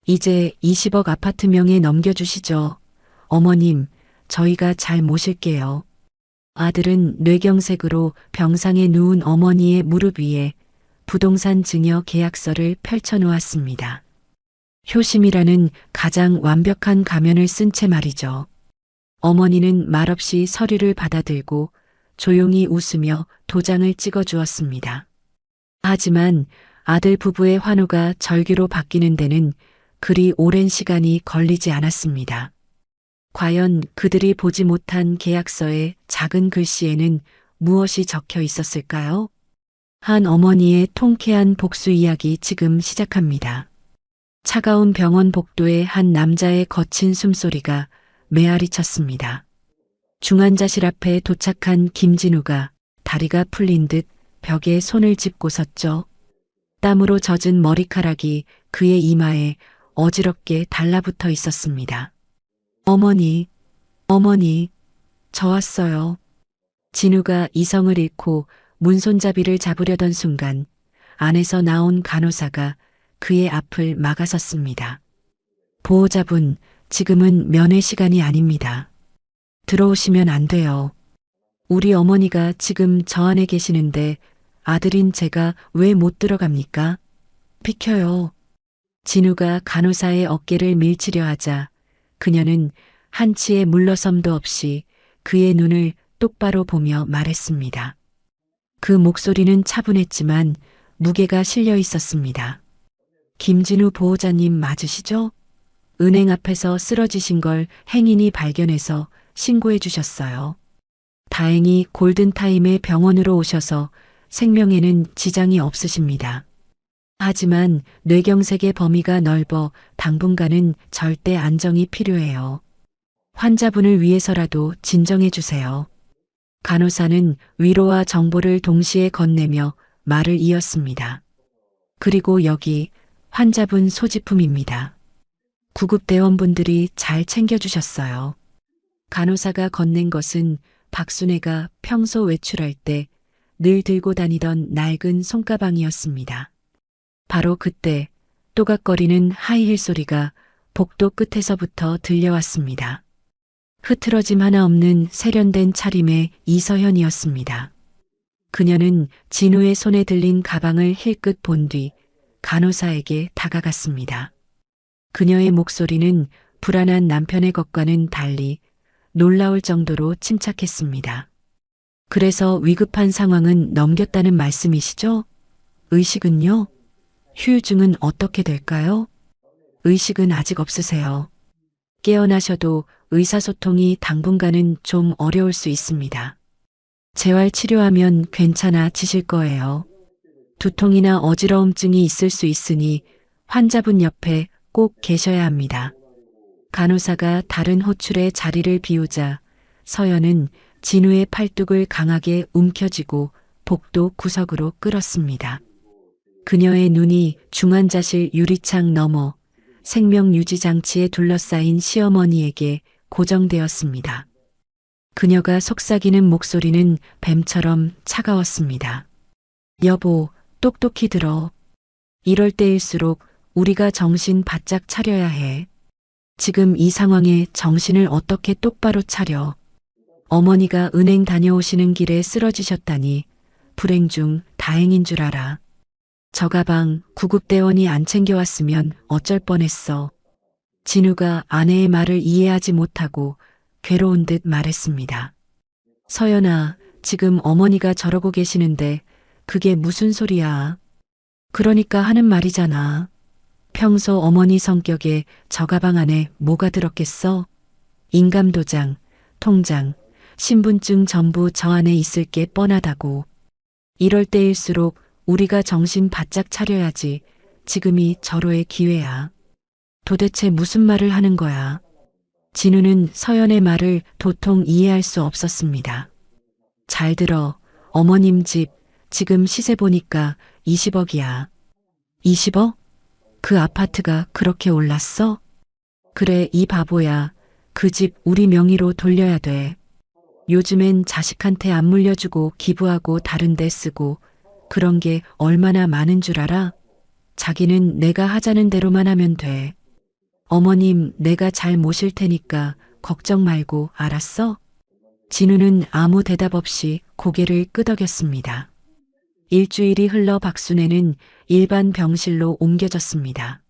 이제 20억 아파트 명에 넘겨주시죠. 어머님, 저희가 잘 모실게요. 아들은 뇌경색으로 병상에 누운 어머니의 무릎 위에 부동산 증여 계약서를 펼쳐놓았습니다. 효심이라는 가장 완벽한 가면을 쓴 채 말이죠. 어머니는 말없이 서류를 받아들고 조용히 웃으며 도장을 찍어 주었습니다. 하지만 아들 부부의 환호가 절규로 바뀌는 데는 그리 오랜 시간이 걸리지 않았습니다. 과연 그들이 보지 못한 계약서의 작은 글씨에는 무엇이 적혀 있었을까요? 한 어머니의 통쾌한 복수 이야기 지금 시작합니다. 차가운 병원 복도에 한 남자의 거친 숨소리가 메아리 쳤습니다. 중환자실 앞에 도착한 김진우가 다리가 풀린 듯 벽에 손을 짚고 섰죠. 땀으로 젖은 머리카락이 그의 이마에 어지럽게 달라붙어 있었습니다. 어머니, 어머니, 저 왔어요. 진우가 이성을 잃고 문손잡이를 잡으려던 순간 안에서 나온 간호사가 그의 앞을 막아섰습니다. 보호자분, 지금은 면회 시간이 아닙니다. 들어오시면 안 돼요. 우리 어머니가 지금 저 안에 계시는데 아들인 제가 왜 못 들어갑니까? 비켜요. 진우가 간호사의 어깨를 밀치려 하자 그녀는 한치의 물러섬도 없이 그의 눈을 똑바로 보며 말했습니다. 그 목소리는 차분했지만 무게가 실려 있었습니다. 김진우 보호자님 맞으시죠? 은행 앞에서 쓰러지신 걸 행인이 발견해서 신고해 주셨어요. 다행히 골든타임에 병원으로 오셔서 생명에는 지장이 없으십니다. 하지만 뇌경색의 범위가 넓어 당분간은 절대 안정이 필요해요. 환자분을 위해서라도 진정해 주세요. 간호사는 위로와 정보를 동시에 건네며 말을 이었습니다. 그리고 여기 환자분 소지품입니다. 구급대원분들이 잘 챙겨주셨어요. 간호사가 건넨 것은 박순애가 평소 외출할 때 늘 들고 다니던 낡은 손가방이었습니다. 바로 그때 또각거리는 하이힐 소리가 복도 끝에서부터 들려왔습니다. 흐트러짐 하나 없는 세련된 차림의 이서현이었습니다. 그녀는 진우의 손에 들린 가방을 힐끗 본 뒤 간호사에게 다가갔습니다. 그녀의 목소리는 불안한 남편의 것과는 달리 놀라울 정도로 침착했습니다. 그래서 위급한 상황은 넘겼다는 말씀이시죠? 의식은요? 후유증은 어떻게 될까요? 의식은 아직 없으세요. 깨어나셔도 의사소통이 당분간은 좀 어려울 수 있습니다. 재활 치료하면 괜찮아지실 거예요. 두통이나 어지러움증이 있을 수 있으니 환자분 옆에 꼭 계셔야 합니다. 간호사가 다른 호출에 자리를 비우자 서연은 진우의 팔뚝을 강하게 움켜쥐고 복도 구석으로 끌었습니다. 그녀의 눈이 중환자실 유리창 너머 생명유지장치에 둘러싸인 시어머니에게 고정되었습니다. 그녀가 속삭이는 목소리는 뱀처럼 차가웠습니다. 여보, 똑똑히 들어. 이럴 때일수록 우리가 정신 바짝 차려야 해. 지금 이 상황에 정신을 어떻게 똑바로 차려. 어머니가 은행 다녀오시는 길에 쓰러지셨다니 불행 중 다행인 줄 알아. 저 가방 구급대원이 안 챙겨왔으면 어쩔 뻔했어. 진우가 아내의 말을 이해하지 못하고 괴로운 듯 말했습니다. 서연아, 지금 어머니가 저러고 계시는데 그게 무슨 소리야. 그러니까 하는 말이잖아. 평소 어머니 성격에 저 가방 안에 뭐가 들었겠어? 인감도장, 통장, 신분증 전부 저 안에 있을 게 뻔하다고. 이럴 때일수록 우리가 정신 바짝 차려야지. 지금이 절호의 기회야. 도대체 무슨 말을 하는 거야? 진우는 서연의 말을 도통 이해할 수 없었습니다. 잘 들어. 어머님 집 지금 시세 보니까 20억이야. 20억? 그 아파트가 그렇게 올랐어? 그래, 이 바보야. 그 집 우리 명의로 돌려야 돼. 요즘엔 자식한테 안 물려주고 기부하고 다른 데 쓰고 그런 게 얼마나 많은 줄 알아? 자기는 내가 하자는 대로만 하면 돼. 어머님, 내가 잘 모실 테니까 걱정 말고, 알았어? 진우는 아무 대답 없이 고개를 끄덕였습니다. 일주일이 흘러 박순애는 일반 병실로 옮겨졌습니다.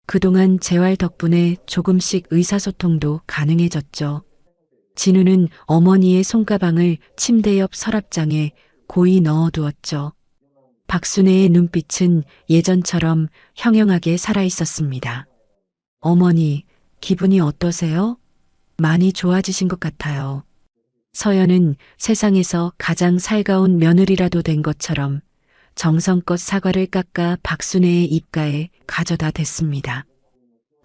그동안 재활 덕분에 조금씩 의사소통도 가능해졌죠. 진우는 어머니의 손가방을 침대 옆 서랍장에 고이 넣어두었죠. 박순애의 눈빛은 예전처럼 형형하게 살아있었습니다. 어머니, 기분이 어떠세요? 많이 좋아지신 것 같아요. 서연은 세상에서 가장 살가운 며느리라도 된 것처럼 정성껏 사과를 깎아 박순애의 입가에 가져다 댔습니다.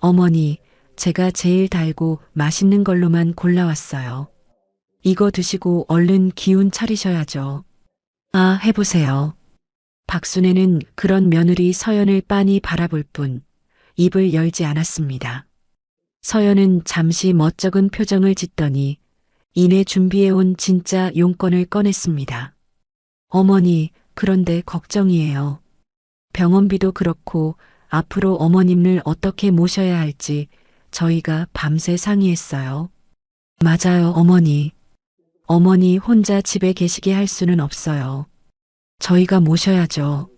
어머니, 제가 제일 달고 맛있는 걸로만 골라왔어요. 이거 드시고 얼른 기운 차리셔야죠. 아, 해보세요. 박순애는 그런 며느리 서연을 빤히 바라볼 뿐 입을 열지 않았습니다. 서연은 잠시 멋쩍은 표정을 짓더니 이내 준비해온 진짜 용건을 꺼냈습니다. 어머니, 그런데 걱정이에요. 병원비도 그렇고 앞으로 어머님을 어떻게 모셔야 할지 저희가 밤새 상의했어요. 맞아요, 어머니. 어머니 혼자 집에 계시게 할 수는 없어요. 저희가 모셔야죠.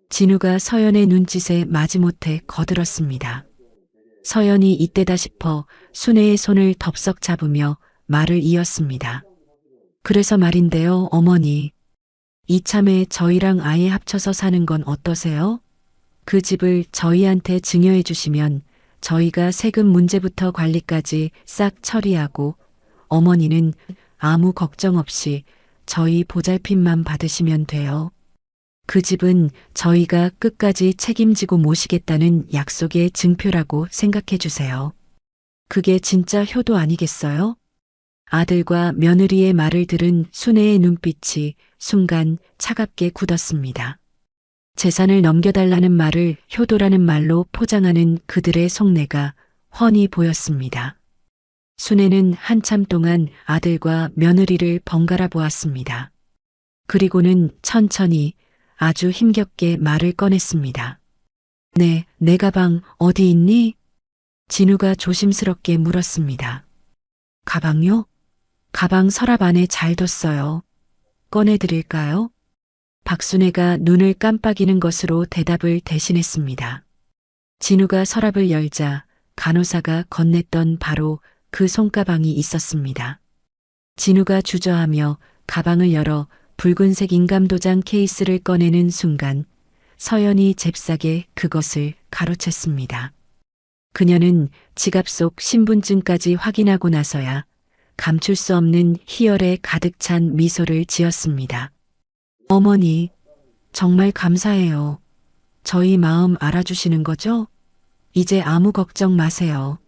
진우가 서연의 눈짓에 마지못해 거들었습니다. 서연이 이때다 싶어 순애의 손을 덥석 잡으며 말을 이었습니다. 그래서 말인데요, 어머니. 이참에 저희랑 아예 합쳐서 사는 건 어떠세요? 그 집을 저희한테 증여해 주시면 저희가 세금 문제부터 관리까지 싹 처리하고 어머니는 아무 걱정 없이 저희 보살핌만 받으시면 돼요. 그 집은 저희가 끝까지 책임지고 모시겠다는 약속의 증표라고 생각해 주세요. 그게 진짜 효도 아니겠어요? 아들과 며느리의 말을 들은 순애의 눈빛이 순간 차갑게 굳었습니다. 재산을 넘겨달라는 말을 효도라는 말로 포장하는 그들의 속내가 훤히 보였습니다. 순애는 한참 동안 아들과 며느리를 번갈아 보았습니다. 그리고는 천천히 아주 힘겹게 말을 꺼냈습니다. 네, 내 가방 어디 있니? 진우가 조심스럽게 물었습니다. 가방요? 가방 서랍 안에 잘 뒀어요. 꺼내드릴까요? 박순애가 눈을 깜빡이는 것으로 대답을 대신했습니다. 진우가 서랍을 열자 간호사가 건넸던 바로 그 손가방이 있었습니다. 진우가 주저하며 가방을 열어 붉은색 인감도장 케이스를 꺼내는 순간 서연이 잽싸게 그것을 가로챘습니다. 그녀는 지갑 속 신분증까지 확인하고 나서야 감출 수 없는 희열에 가득 찬 미소를 지었습니다. 어머니, 정말 감사해요. 저희 마음 알아주시는 거죠? 이제 아무 걱정 마세요.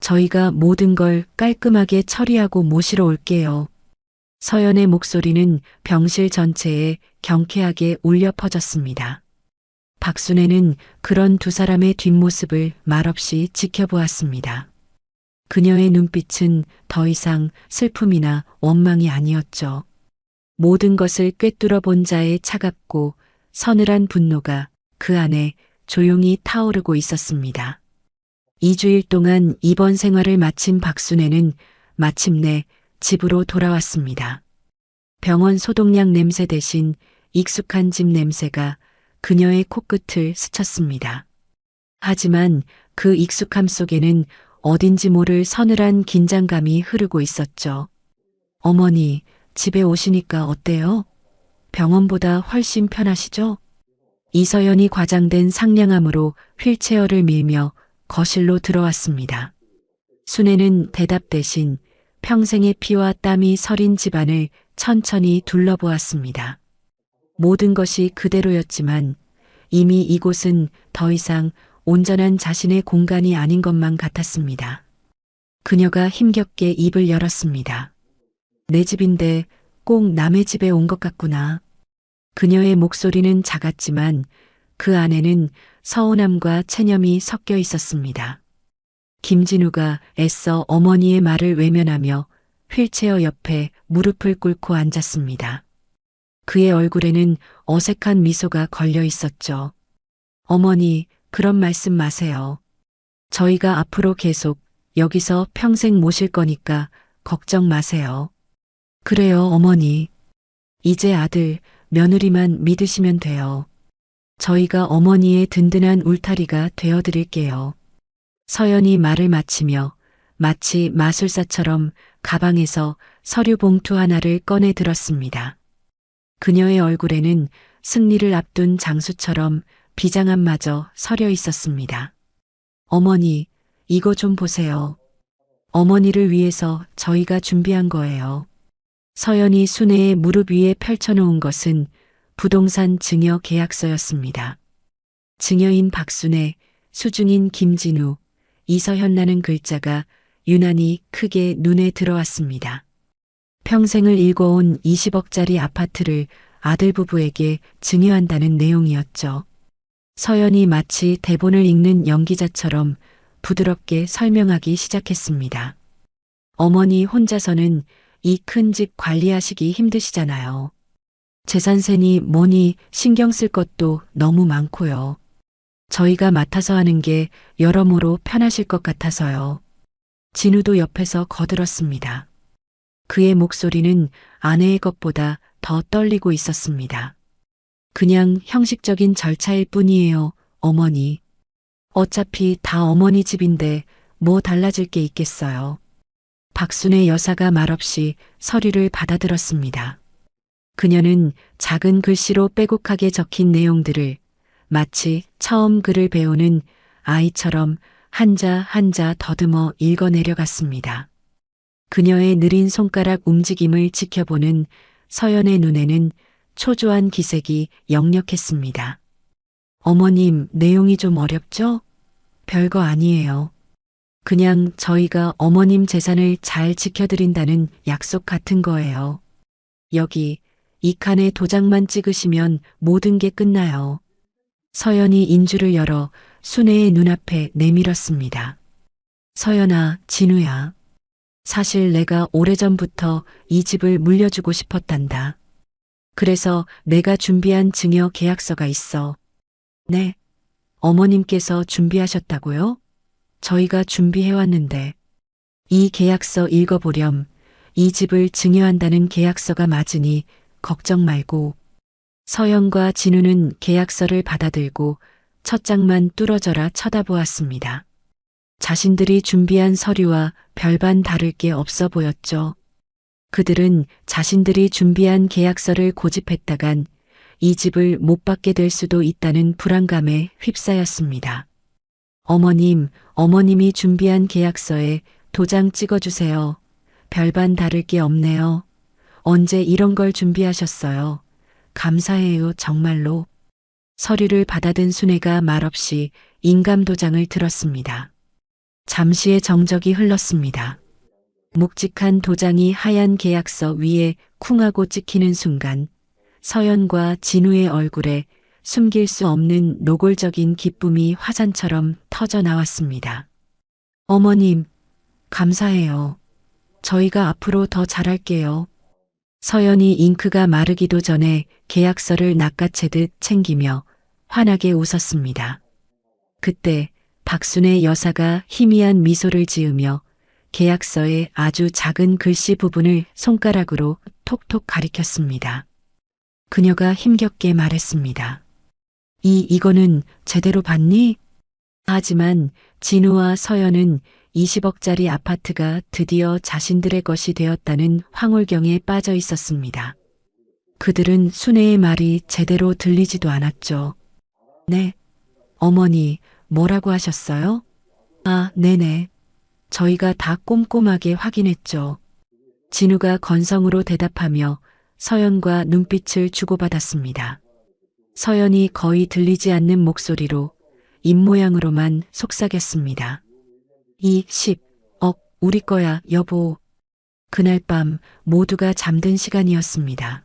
저희가 모든 걸 깔끔하게 처리하고 모시러 올게요. 서연의 목소리는 병실 전체에 경쾌하게 울려 퍼졌습니다. 박순애는 그런 두 사람의 뒷모습을 말없이 지켜보았습니다. 그녀의 눈빛은 더 이상 슬픔이나 원망이 아니었죠. 모든 것을 꿰뚫어 본 자의 차갑고 서늘한 분노가 그 안에 조용히 타오르고 있었습니다. 2주일 동안 입원 생활을 마친 박순애는 마침내 집으로 돌아왔습니다. 병원 소독약 냄새 대신 익숙한 집 냄새가 그녀의 코끝을 스쳤습니다. 하지만 그 익숙함 속에는 어딘지 모를 서늘한 긴장감이 흐르고 있었죠. 어머니, 집에 오시니까 어때요? 병원보다 훨씬 편하시죠? 이서연이 과장된 상냥함으로 휠체어를 밀며 거실로 들어왔습니다. 순애는 대답 대신 평생의 피와 땀이 서린 집안을 천천히 둘러보았습니다. 모든 것이 그대로였지만 이미 이곳은 더 이상 온전한 자신의 공간이 아닌 것만 같았습니다. 그녀가 힘겹게 입을 열었습니다. 내 집인데 꼭 남의 집에 온 것 같구나. 그녀의 목소리는 작았지만 그 안에는 서운함과 체념이 섞여 있었습니다. 김진우가 애써 어머니의 말을 외면하며 휠체어 옆에 무릎을 꿇고 앉았습니다. 그의 얼굴에는 어색한 미소가 걸려 있었죠. 어머니, 그런 말씀 마세요. 저희가 앞으로 계속 여기서 평생 모실 거니까 걱정 마세요. 그래요, 어머니. 이제 아들, 며느리만 믿으시면 돼요. 저희가 어머니의 든든한 울타리가 되어 드릴게요. 서연이 말을 마치며 마치 마술사처럼 가방에서 서류 봉투 하나를 꺼내 들었습니다. 그녀의 얼굴에는 승리를 앞둔 장수처럼 비장함마저 서려 있었습니다. 어머니, 이거 좀 보세요. 어머니를 위해서 저희가 준비한 거예요. 서연이 순애의 무릎 위에 펼쳐놓은 것은 부동산 증여 계약서였습니다. 증여인 박순애, 수중인 김진우, 이서현라는 글자가 유난히 크게 눈에 들어왔습니다. 평생을 일궈온 20억짜리 아파트를 아들 부부에게 증여한다는 내용이었죠. 서연이 마치 대본을 읽는 연기자처럼 부드럽게 설명하기 시작했습니다. 어머니 혼자서는 이 큰 집 관리하시기 힘드시잖아요. 재산세니 뭐니 신경 쓸 것도 너무 많고요. 저희가 맡아서 하는 게 여러모로 편하실 것 같아서요. 진우도 옆에서 거들었습니다. 그의 목소리는 아내의 것보다 더 떨리고 있었습니다. 그냥 형식적인 절차일 뿐이에요, 어머니. 어차피 다 어머니 집인데 뭐 달라질 게 있겠어요. 박순애 여사가 말없이 서류를 받아들었습니다. 그녀는 작은 글씨로 빼곡하게 적힌 내용들을 마치 처음 글을 배우는 아이처럼 한자 한자 더듬어 읽어내려갔습니다. 그녀의 느린 손가락 움직임을 지켜보는 서연의 눈에는 초조한 기색이 역력했습니다. 어머님, 내용이 좀 어렵죠? 별거 아니에요. 그냥 저희가 어머님 재산을 잘 지켜드린다는 약속 같은 거예요. 여기 이 칸에 도장만 찍으시면 모든 게 끝나요. 서연이 인주를 열어 순애의 눈앞에 내밀었습니다. 서연아, 진우야. 사실 내가 오래전부터 이 집을 물려주고 싶었단다. 그래서 내가 준비한 증여 계약서가 있어. 네. 어머님께서 준비하셨다고요? 저희가 준비해왔는데. 이 계약서 읽어보렴. 이 집을 증여한다는 계약서가 맞으니 걱정 말고. 서연과 진우는 계약서를 받아들고 첫 장만 뚫어져라 쳐다보았습니다. 자신들이 준비한 서류와 별반 다를 게 없어 보였죠. 그들은 자신들이 준비한 계약서를 고집했다간 이 집을 못 받게 될 수도 있다는 불안감에 휩싸였습니다. 어머님, 어머님이 준비한 계약서에 도장 찍어주세요. 별반 다를 게 없네요. 언제 이런 걸 준비하셨어요? 감사해요, 정말로. 서류를 받아든 순애가 말없이 인감도장을 들었습니다. 잠시의 정적이 흘렀습니다. 묵직한 도장이 하얀 계약서 위에 쿵하고 찍히는 순간 서연과 진우의 얼굴에 숨길 수 없는 노골적인 기쁨이 화산처럼 터져 나왔습니다. 어머님, 감사해요. 저희가 앞으로 더 잘할게요. 서연이 잉크가 마르기도 전에 계약서를 낚아채듯 챙기며 환하게 웃었습니다. 그때 박순애 여사가 희미한 미소를 지으며 계약서의 아주 작은 글씨 부분을 손가락으로 톡톡 가리켰습니다. 그녀가 힘겹게 말했습니다. 이거는 제대로 봤니? 하지만 진우와 서연은 20억짜리 아파트가 드디어 자신들의 것이 되었다는 황홀경에 빠져 있었습니다. 그들은 순애의 말이 제대로 들리지도 않았죠. 네, 어머니, 뭐라고 하셨어요? 아, 네네. 저희가 다 꼼꼼하게 확인했죠. 진우가 건성으로 대답하며 서연과 눈빛을 주고받았습니다. 서연이 거의 들리지 않는 목소리로 입모양으로만 속삭였습니다. 20억, 우리 거야, 여보. 그날 밤 모두가 잠든 시간이었습니다.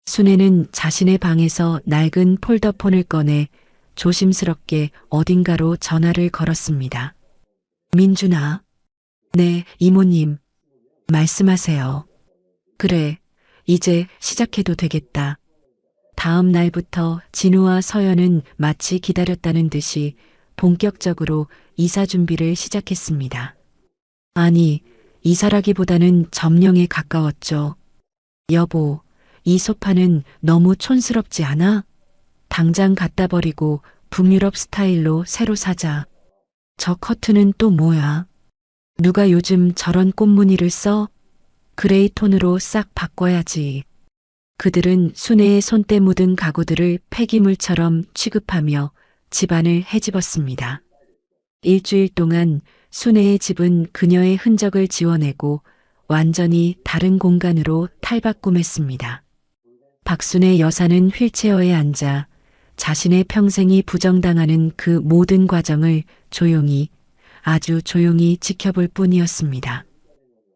순애는 자신의 방에서 낡은 폴더폰을 꺼내 조심스럽게 어딘가로 전화를 걸었습니다. 민준아. 네, 이모님. 말씀하세요. 그래, 이제 시작해도 되겠다. 다음 날부터 진우와 서연은 마치 기다렸다는 듯이 본격적으로 이사 준비를 시작했습니다. 아니, 이사라기보다는 점령에 가까웠죠. 여보, 이 소파는 너무 촌스럽지 않아? 당장 갖다 버리고 북유럽 스타일로 새로 사자. 저 커튼은 또 뭐야? 누가 요즘 저런 꽃무늬를 써? 그레이 톤으로 싹 바꿔야지. 그들은 순애의 손때 묻은 가구들을 폐기물처럼 취급하며 집안을 헤집었습니다. 일주일 동안 순애의 집은 그녀의 흔적을 지워내고 완전히 다른 공간으로 탈바꿈했습니다. 박순애 여사는 휠체어에 앉아 자신의 평생이 부정당하는 그 모든 과정을 조용히, 아주 조용히 지켜볼 뿐이었습니다.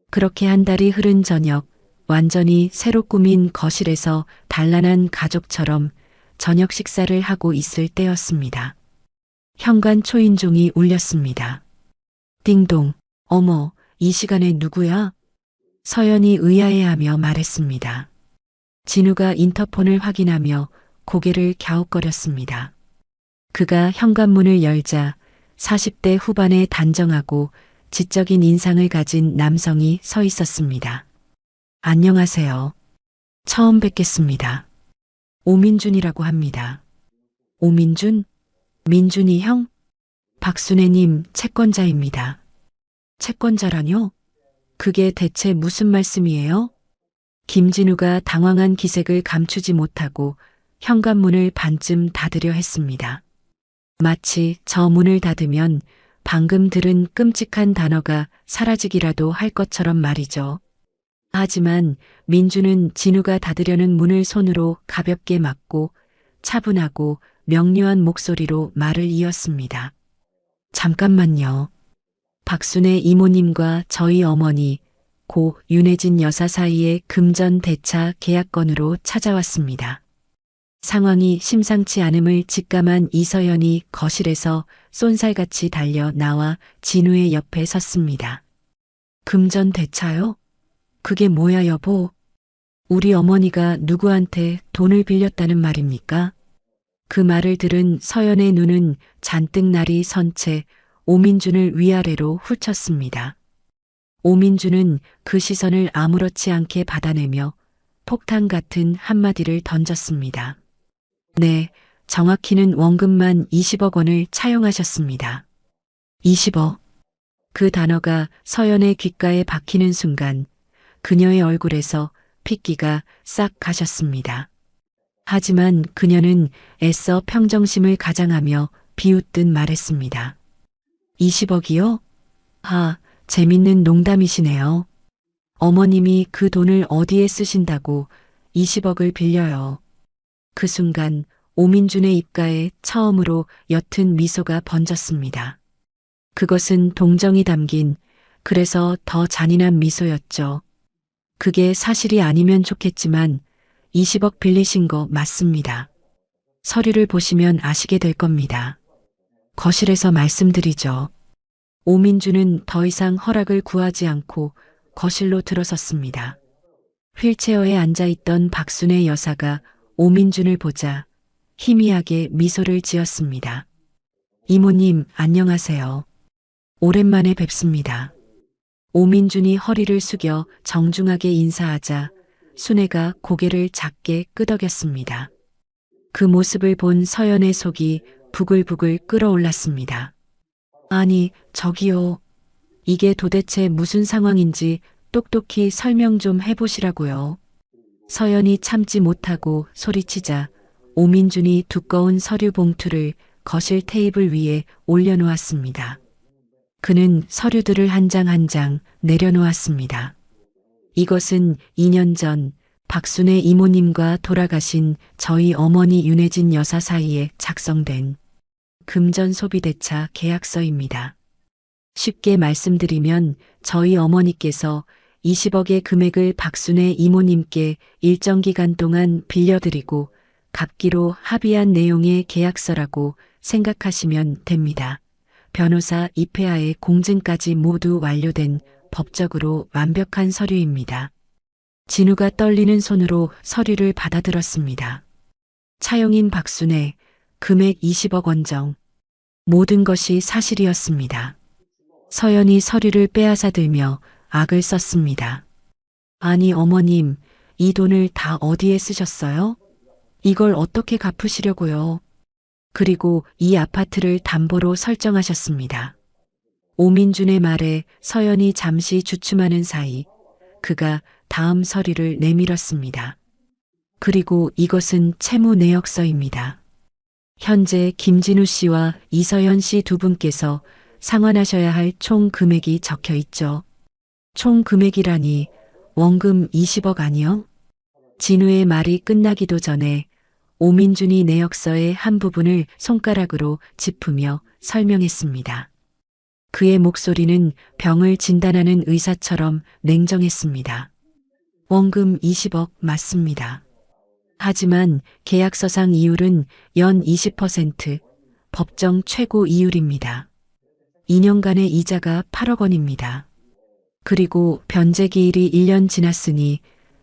그렇게 한 달이 흐른 저녁, 완전히 새로 꾸민 거실에서 단란한 가족처럼 저녁 식사를 하고 있을 때였습니다. 현관 초인종이 울렸습니다. 띵동, 어머, 이 시간에 누구야? 서연이 의아해하며 말했습니다. 진우가 인터폰을 확인하며 고개를 갸웃거렸습니다. 그가 현관문을 열자 40대 후반의 단정하고 지적인 인상을 가진 남성이 서 있었습니다. 안녕하세요. 처음 뵙겠습니다. 오민준이라고 합니다. 오민준? 민준이 형? 박순애님 채권자입니다. 채권자라뇨? 그게 대체 무슨 말씀이에요? 김진우가 당황한 기색을 감추지 못하고 현관문을 반쯤 닫으려 했습니다. 마치 저 문을 닫으면 방금 들은 끔찍한 단어가 사라지기라도 할 것처럼 말이죠. 하지만 민주는 진우가 닫으려는 문을 손으로 가볍게 막고 차분하고 명료한 목소리로 말을 이었습니다. 잠깐만요. 박순애 이모님과 저희 어머니 고 윤혜진 여사 사이의 금전 대차 계약건으로 찾아왔습니다. 상황이 심상치 않음을 직감한 이서연이 거실에서 쏜살같이 달려 나와 진우의 옆에 섰습니다. 금전 대차요? 그게 뭐야 여보? 우리 어머니가 누구한테 돈을 빌렸다는 말입니까? 그 말을 들은 서연의 눈은 잔뜩 날이 선 채 오민준을 위아래로 훑쳤습니다. 오민준은 그 시선을 아무렇지 않게 받아내며 폭탄 같은 한마디를 던졌습니다. 네, 정확히는 원금만 20억 원을 차용하셨습니다. 20억. 그 단어가 서연의 귓가에 박히는 순간 그녀의 얼굴에서 핏기가 싹 가셨습니다. 하지만 그녀는 애써 평정심을 가장하며 비웃듯 말했습니다. 20억이요? 하, 재밌는 농담이시네요. 어머님이 그 돈을 어디에 쓰신다고 20억을 빌려요. 그 순간 오민준의 입가에 처음으로 옅은 미소가 번졌습니다. 그것은 동정이 담긴 그래서 더 잔인한 미소였죠. 그게 사실이 아니면 좋겠지만 20억 빌리신 거 맞습니다. 서류를 보시면 아시게 될 겁니다. 거실에서 말씀드리죠. 오민주는 더 이상 허락을 구하지 않고 거실로 들어섰습니다. 휠체어에 앉아있던 박순애 여사가 오민준을 보자 희미하게 미소를 지었습니다. 이모님 안녕하세요. 오랜만에 뵙습니다. 오민준이 허리를 숙여 정중하게 인사하자 순애가 고개를 작게 끄덕였습니다. 그 모습을 본 서연의 속이 부글부글 끓어올랐습니다. 아니, 저기요. 이게 도대체 무슨 상황인지 똑똑히 설명 좀 해보시라고요. 서연이 참지 못하고 소리치자 오민준이 두꺼운 서류 봉투를 거실 테이블 위에 올려놓았습니다. 그는 서류들을 한 장 한 장 내려놓았습니다. 이것은 2년 전 박순애 이모님과 돌아가신 저희 어머니 윤혜진 여사 사이에 작성된 금전 소비대차 계약서입니다. 쉽게 말씀드리면 저희 어머니께서 20억의 금액을 박순애 이모님께 일정 기간 동안 빌려드리고 갚기로 합의한 내용의 계약서라고 생각하시면 됩니다. 변호사 입회하에 공증까지 모두 완료된 법적으로 완벽한 서류입니다. 진우가 떨리는 손으로 서류를 받아들었습니다. 차용인 박순애, 금액 20억 원정. 모든 것이 사실이었습니다. 서연이 서류를 빼앗아 들며 악을 썼습니다. 아니 어머님, 이 돈을 다 어디에 쓰셨어요? 이걸 어떻게 갚으시려고요? 그리고 이 아파트를 담보로 설정하셨습니다. 오민준의 말에 서연이 잠시 주춤하는 사이 그가 다음 서류를 내밀었습니다. 그리고 이것은 채무 내역서입니다. 현재 김진우 씨와 이서연 씨 두 분께서 상환하셔야 할 총 금액이 적혀 있죠. 총 금액이라니 원금 20억 아니요? 진우의 말이 끝나기도 전에 오민준이 내역서의 한 부분을 손가락으로 짚으며 설명했습니다. 그의 목소리는 병을 진단하는 의사처럼 냉정했습니다. 원금 20억 맞습니다. 하지만 계약서상 이율은 연 20%, 법정 최고 이율입니다. 2년간의 이자가 8억 원입니다. 그리고 변제 기일이 1년 지났으니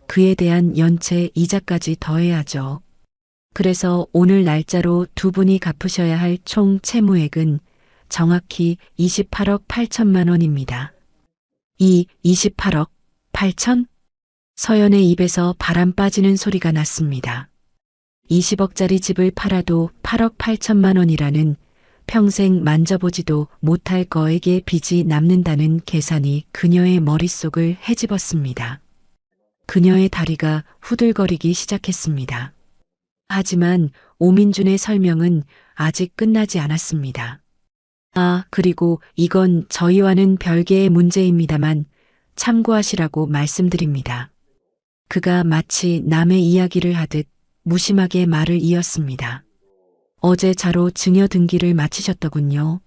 그에 대한 연체 이자까지 더해야죠. 그래서 오늘 날짜로 두 분이 갚으셔야 할 총 채무액은 정확히 28억 8천만 원입니다. 이 28억 8천? 서연의 입에서 바람 빠지는 소리가 났습니다. 20억짜리 집을 팔아도 8억 8천만 원이라는 평생 만져보지도 못할 거액의 빚이 남는다는 계산이 그녀의 머릿속을 헤집었습니다. 그녀의 다리가 후들거리기 시작했습니다. 하지만 오민준의 설명은 아직 끝나지 않았습니다. 아, 그리고 이건 저희와는 별개의 문제입니다만 참고하시라고 말씀드립니다. 그가 마치 남의 이야기를 하듯 무심하게 말을 이었습니다. 어제 자로 증여 등기를 마치셨더군요.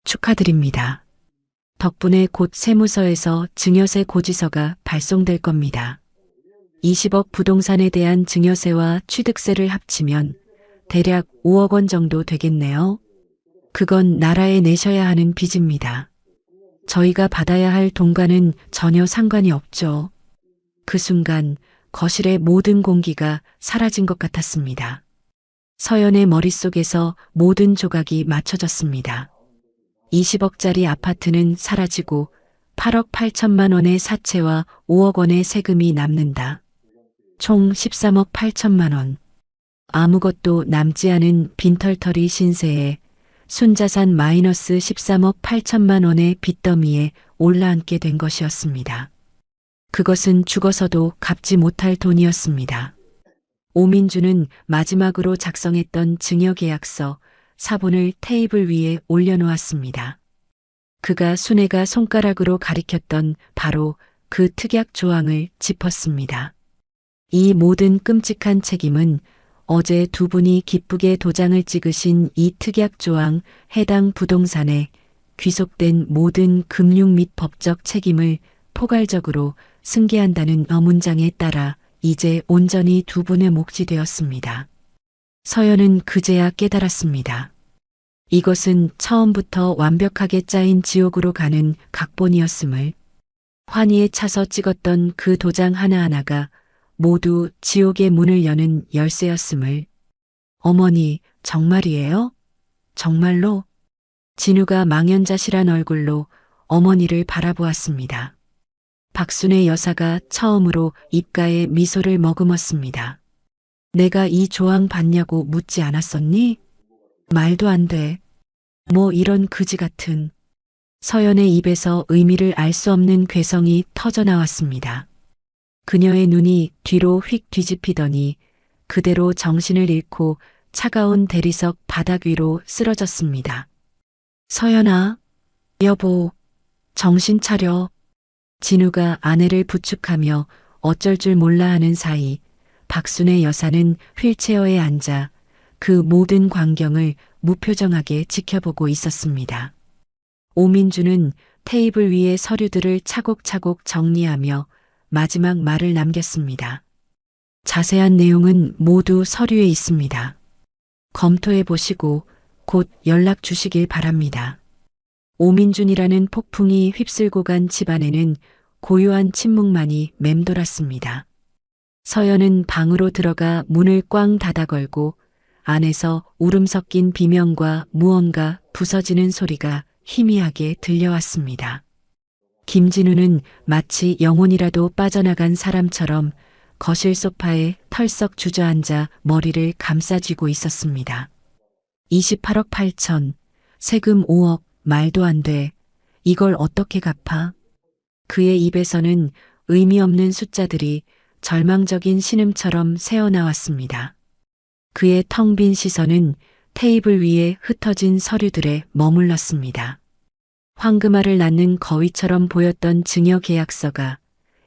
축하드립니다. 덕분에 곧 세무서에서 증여세 고지서가 발송될 겁니다. 20억 부동산에 대한 증여세와 취득세를 합치면 대략 5억 원 정도 되겠네요. 그건 나라에 내셔야 하는 빚입니다. 저희가 받아야 할 돈과는 전혀 상관이 없죠. 그 순간 거실의 모든 공기가 사라진 것 같았습니다. 서연의 머릿속에서 모든 조각이 맞춰졌습니다. 20억짜리 아파트는 사라지고 8억 8천만 원의 사채와 5억 원의 세금이 남는다. 총 13억 8천만 원. 아무것도 남지 않은 빈털터리 신세에 순자산 마이너스 13억 8천만 원의 빚더미에 올라앉게 된 것이었습니다. 그것은 죽어서도 갚지 못할 돈이었습니다. 오민준은 마지막으로 작성했던 증여계약서 사본을 테이블 위에 올려놓았습니다. 그가 순애가 손가락으로 가리켰던 바로 그 특약 조항을 짚었습니다. 이 모든 끔찍한 책임은 어제 두 분이 기쁘게 도장을 찍으신 이 특약 조항 해당 부동산에 귀속된 모든 금융 및 법적 책임을 포괄적으로 승계한다는 문장에 따라 이제 온전히 두 분의 몫이 되었습니다. 서연은 그제야 깨달았습니다. 이것은 처음부터 완벽하게 짜인 지옥으로 가는 각본이었음을, 환희에 차서 찍었던 그 도장 하나하나가 모두 지옥의 문을 여는 열쇠였음을. 어머니, 정말이에요? 정말로? 진우가 망연자실한 얼굴로 어머니를 바라보았습니다. 박순애 여사가 처음으로 입가에 미소를 머금었습니다. 내가 이 조항 봤냐고 묻지 않았었니? 말도 안 돼. 뭐 이런 그지 같은. 서연의 입에서 의미를 알 수 없는 괴성이 터져 나왔습니다. 그녀의 눈이 뒤로 휙 뒤집히더니 그대로 정신을 잃고 차가운 대리석 바닥 위로 쓰러졌습니다. 서연아, 여보, 정신 차려. 진우가 아내를 부축하며 어쩔 줄 몰라 하는 사이 박순애 여사는 휠체어에 앉아 그 모든 광경을 무표정하게 지켜보고 있었습니다. 오민주는 테이블 위의 서류들을 차곡차곡 정리하며 마지막 말을 남겼습니다. 자세한 내용은 모두 서류에 있습니다. 검토해 보시고 곧 연락 주시길 바랍니다. 오민준이라는 폭풍이 휩쓸고 간 집안에는 고요한 침묵만이 맴돌았습니다. 서연은 방으로 들어가 문을 꽝 닫아 걸고 안에서 울음 섞인 비명과 무언가 부서지는 소리가 희미하게 들려왔습니다. 김진우는 마치 영혼이라도 빠져나간 사람처럼 거실 소파에 털썩 주저앉아 머리를 감싸쥐고 있었습니다. 28억 8천, 세금 5억, 말도 안 돼. 이걸 어떻게 갚아? 그의 입에서는 의미 없는 숫자들이 절망적인 신음처럼 새어나왔습니다. 그의 텅 빈 시선은 테이블 위에 흩어진 서류들에 머물렀습니다. 황금알을 낳는 거위처럼 보였던 증여 계약서가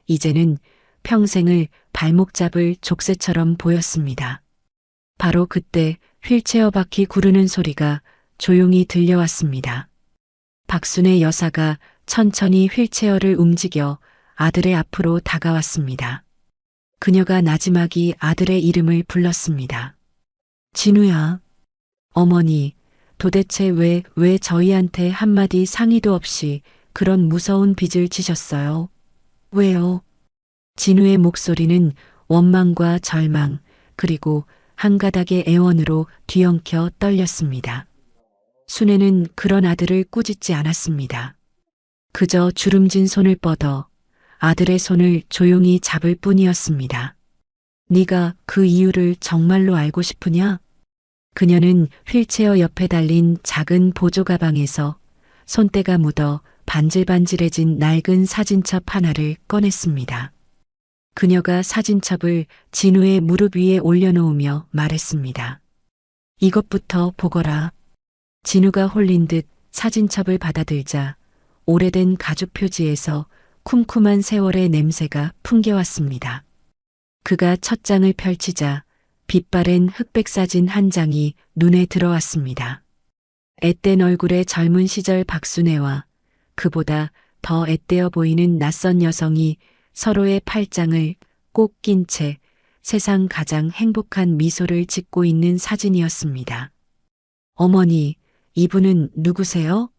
이제는 평생을 발목 잡을 족쇄처럼 보였습니다. 바로 그때 휠체어 바퀴 구르는 소리가 조용히 들려왔습니다. 박순의 여사가 천천히 휠체어를 움직여 아들의 앞으로 다가왔습니다. 그녀가 나지막이 아들의 이름을 불렀습니다. 진우야. 어머니, 도대체 왜 저희한테 한마디 상의도 없이 그런 무서운 빚을 지셨어요? 왜요? 진우의 목소리는 원망과 절망, 그리고 한 가닥의 애원으로 뒤엉켜 떨렸습니다. 순애는 그런 아들을 꾸짖지 않았습니다. 그저 주름진 손을 뻗어 아들의 손을 조용히 잡을 뿐이었습니다. 네가 그 이유를 정말로 알고 싶으냐? 그녀는 휠체어 옆에 달린 작은 보조 가방에서 손때가 묻어 반질반질해진 낡은 사진첩 하나를 꺼냈습니다. 그녀가 사진첩을 진우의 무릎 위에 올려놓으며 말했습니다. 이것부터 보거라. 진우가 홀린 듯 사진첩을 받아들자 오래된 가죽 표지에서 쿰쿰한 세월의 냄새가 풍겨왔습니다. 그가 첫 장을 펼치자 빛바랜 흑백 사진 한 장이 눈에 들어왔습니다. 앳된 얼굴의 젊은 시절 박순애와 그보다 더 앳되어 보이는 낯선 여성이 서로의 팔짱을 꼭 낀 채 세상 가장 행복한 미소를 짓고 있는 사진이었습니다. 어머니, 이분은 누구세요?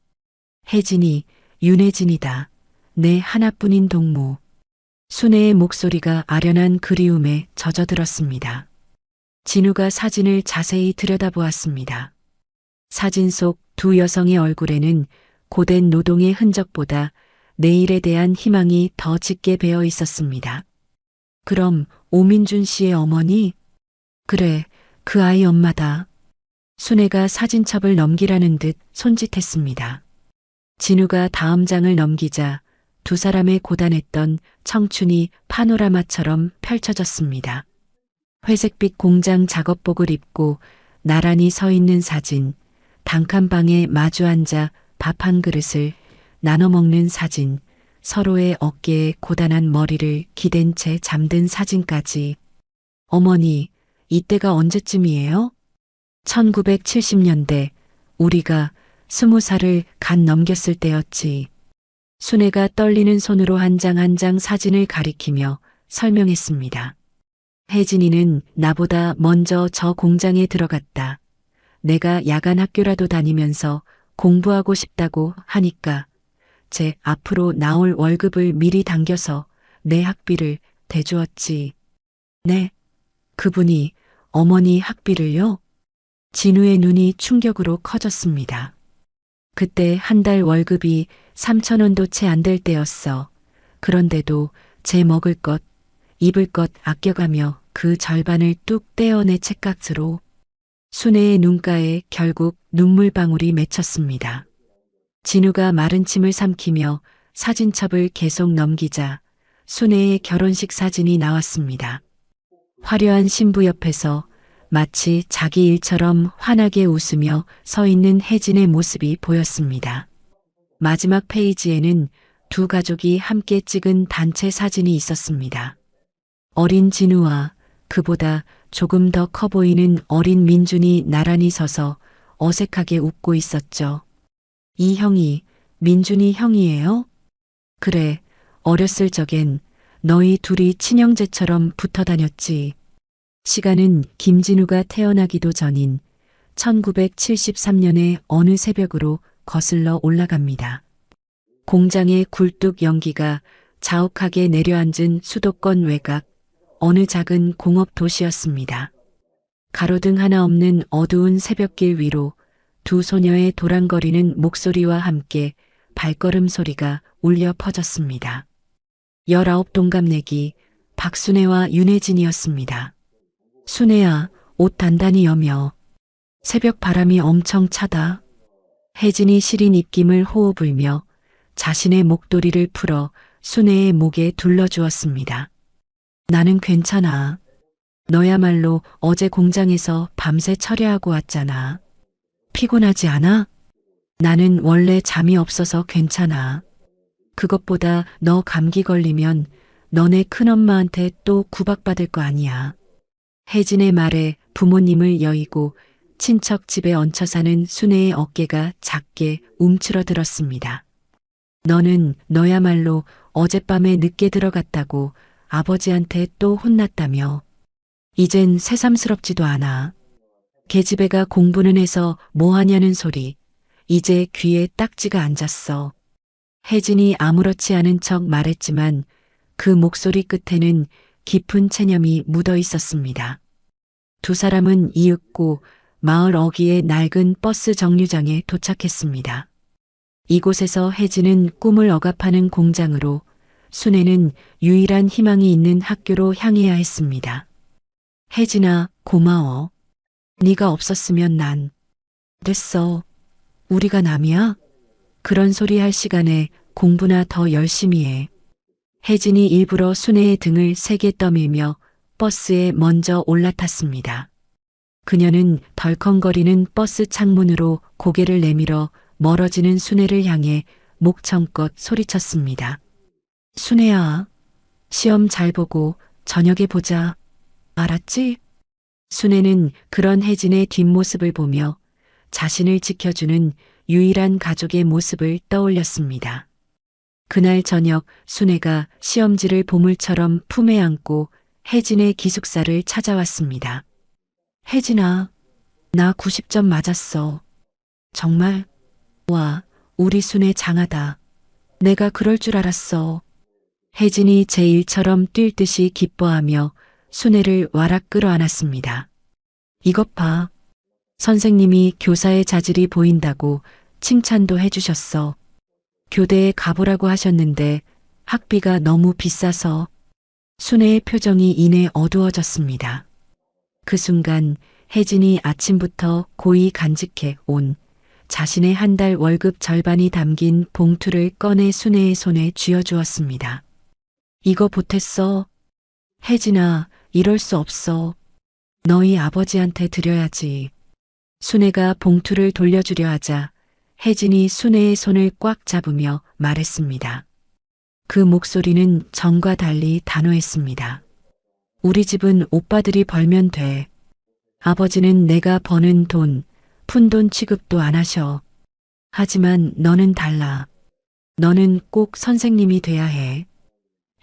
혜진이, 윤혜진이다. 내 하나뿐인 동무. 순애의 목소리가 아련한 그리움에 젖어들었습니다. 진우가 사진을 자세히 들여다보았습니다. 사진 속 두 여성의 얼굴에는 고된 노동의 흔적보다 내일에 대한 희망이 더 짙게 배어 있었습니다. 그럼 오민준 씨의 어머니? 그래, 그 아이 엄마다. 순애가 사진첩을 넘기라는 듯 손짓했습니다. 진우가 다음 장을 넘기자 두 사람의 고단했던 청춘이 파노라마처럼 펼쳐졌습니다. 회색빛 공장 작업복을 입고 나란히 서 있는 사진, 단칸방에 마주 앉아 밥 한 그릇을 나눠 먹는 사진, 서로의 어깨에 고단한 머리를 기댄 채 잠든 사진까지. 어머니, 이때가 언제쯤이에요? 1970년대, 우리가 20살을 갓 넘겼을 때였지. 순애가 떨리는 손으로 한 장 한 장 사진을 가리키며 설명했습니다. 혜진이는 나보다 먼저 저 공장에 들어갔다. 내가 야간 학교라도 다니면서 공부하고 싶다고 하니까 제 앞으로 나올 월급을 미리 당겨서 내 학비를 대주었지. 네, 그분이 어머니 학비를요? 진우의 눈이 충격으로 커졌습니다. 그때 한 달 월급이 3,000원도 채 안 될 때였어. 그런데도 제 먹을 것, 입을 것 아껴가며 그 절반을 뚝 떼어내 책값으로. 순애의 눈가에 결국 눈물방울이 맺혔습니다. 진우가 마른 침을 삼키며 사진첩을 계속 넘기자 순애의 결혼식 사진이 나왔습니다. 화려한 신부 옆에서 마치 자기 일처럼 환하게 웃으며 서 있는 혜진의 모습이 보였습니다. 마지막 페이지에는 두 가족이 함께 찍은 단체 사진이 있었습니다. 어린 진우와 그보다 조금 더 커 보이는 어린 민준이 나란히 서서 어색하게 웃고 있었죠. 이 형이 민준이 형이에요? 그래, 어렸을 적엔 너희 둘이 친형제처럼 붙어 다녔지. 시간은 김진우가 태어나기도 전인 1973년의 어느 새벽으로 거슬러 올라갑니다. 공장의 굴뚝 연기가 자욱하게 내려앉은 수도권 외곽 어느 작은 공업 도시였습니다. 가로등 하나 없는 어두운 새벽길 위로 두 소녀의 도랑거리는 목소리와 함께 발걸음 소리가 울려 퍼졌습니다. 19 동갑내기 박순애와 윤혜진이었습니다. 순애야, 옷 단단히 여며. 새벽 바람이 엄청 차다. 혜진이 시린 입김을 호호 불며 자신의 목도리를 풀어 순애의 목에 둘러주었습니다. 나는 괜찮아. 너야말로 어제 공장에서 밤새 철야하고 왔잖아. 피곤하지 않아? 나는 원래 잠이 없어서 괜찮아. 그것보다 너 감기 걸리면 너네 큰엄마한테 또 구박받을 거 아니야. 혜진의 말에 부모님을 여의고 친척 집에 얹혀 사는 순애의 어깨가 작게 움츠러들었습니다. 너는 너야말로 어젯밤에 늦게 들어갔다고 아버지한테 또 혼났다며. 이젠 새삼스럽지도 않아. 계집애가 공부는 해서 뭐하냐는 소리. 이제 귀에 딱지가 앉았어. 혜진이 아무렇지 않은 척 말했지만 그 목소리 끝에는 깊은 체념이 묻어 있었습니다. 두 사람은 이윽고 마을 어귀의 낡은 버스 정류장에 도착했습니다. 이곳에서 혜진은 꿈을 억압하는 공장으로, 순애는 유일한 희망이 있는 학교로 향해야 했습니다. 혜진아, 고마워. 네가 없었으면 난. 됐어. 우리가 남이야? 그런 소리 할 시간에 공부나 더 열심히 해. 혜진이 일부러 순애의 등을 세게 떠밀며 버스에 먼저 올라탔습니다. 그녀는 덜컹거리는 버스 창문으로 고개를 내밀어 멀어지는 순애를 향해 목청껏 소리쳤습니다. 순애야, 시험 잘 보고 저녁에 보자. 알았지? 순애는 그런 혜진의 뒷모습을 보며 자신을 지켜주는 유일한 가족의 모습을 떠올렸습니다. 그날 저녁 순애가 시험지를 보물처럼 품에 안고 혜진의 기숙사를 찾아왔습니다. 혜진아, 나 90점 맞았어. 정말? 와, 우리 순애 장하다. 내가 그럴 줄 알았어. 혜진이 제 일처럼 뛸 듯이 기뻐하며 순애를 와락 끌어안았습니다. 이것 봐. 선생님이 교사의 자질이 보인다고 칭찬도 해주셨어. 교대에 가보라고 하셨는데 학비가 너무 비싸서. 순애의 표정이 이내 어두워졌습니다. 그 순간 혜진이 아침부터 고이 간직해 온 자신의 한 달 월급 절반이 담긴 봉투를 꺼내 순애의 손에 쥐어주었습니다. 이거 보탰어. 혜진아, 이럴 수 없어. 너희 아버지한테 드려야지. 순애가 봉투를 돌려주려 하자 혜진이 순애의 손을 꽉 잡으며 말했습니다. 그 목소리는 전과 달리 단호했습니다. 우리 집은 오빠들이 벌면 돼. 아버지는 내가 버는 돈, 푼돈 취급도 안 하셔. 하지만 너는 달라. 너는 꼭 선생님이 돼야 해.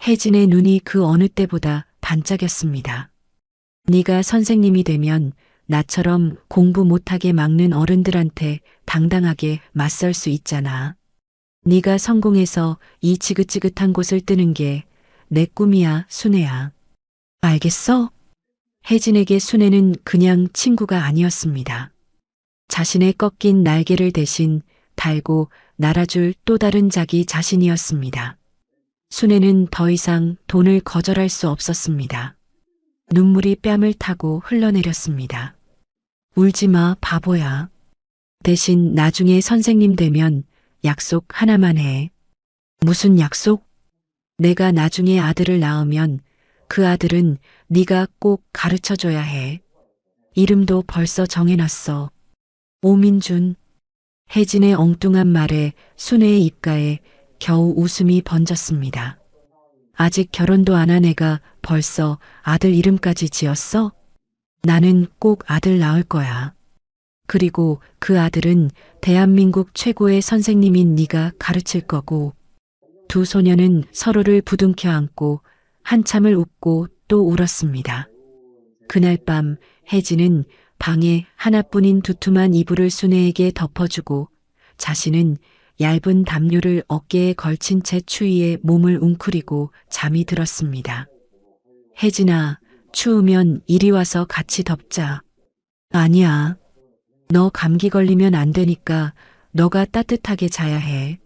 혜진의 눈이 그 어느 때보다 반짝였습니다. 네가 선생님이 되면 나처럼 공부 못하게 막는 어른들한테 당당하게 맞설 수 있잖아. 네가 성공해서 이 지긋지긋한 곳을 뜨는 게 내 꿈이야, 순애야. 알겠어? 혜진에게 순애는 그냥 친구가 아니었습니다. 자신의 꺾인 날개를 대신 달고 날아줄 또 다른 자기 자신이었습니다. 순애는 더 이상 돈을 거절할 수 없었습니다. 눈물이 뺨을 타고 흘러내렸습니다. 울지 마, 바보야. 대신 나중에 선생님 되면 약속 하나만 해. 무슨 약속? 내가 나중에 아들을 낳으면 그 아들은 네가 꼭 가르쳐줘야 해. 이름도 벌써 정해놨어. 오민준. 혜진의 엉뚱한 말에 순애의 입가에 겨우 웃음이 번졌습니다. 아직 결혼도 안 한 애가 벌써 아들 이름까지 지었어? 나는 꼭 아들 낳을 거야. 그리고 그 아들은 대한민국 최고의 선생님인 네가 가르칠 거고. 두 소녀는 서로를 부둥켜 안고 한참을 웃고 또 울었습니다. 그날 밤 혜진은 방에 하나뿐인 두툼한 이불을 순애에게 덮어주고 자신은 얇은 담요를 어깨에 걸친 채 추위에 몸을 웅크리고 잠이 들었습니다. 혜진아, 추우면 이리 와서 같이 덮자. 아니야. 너 감기 걸리면 안 되니까 너가 따뜻하게 자야 해.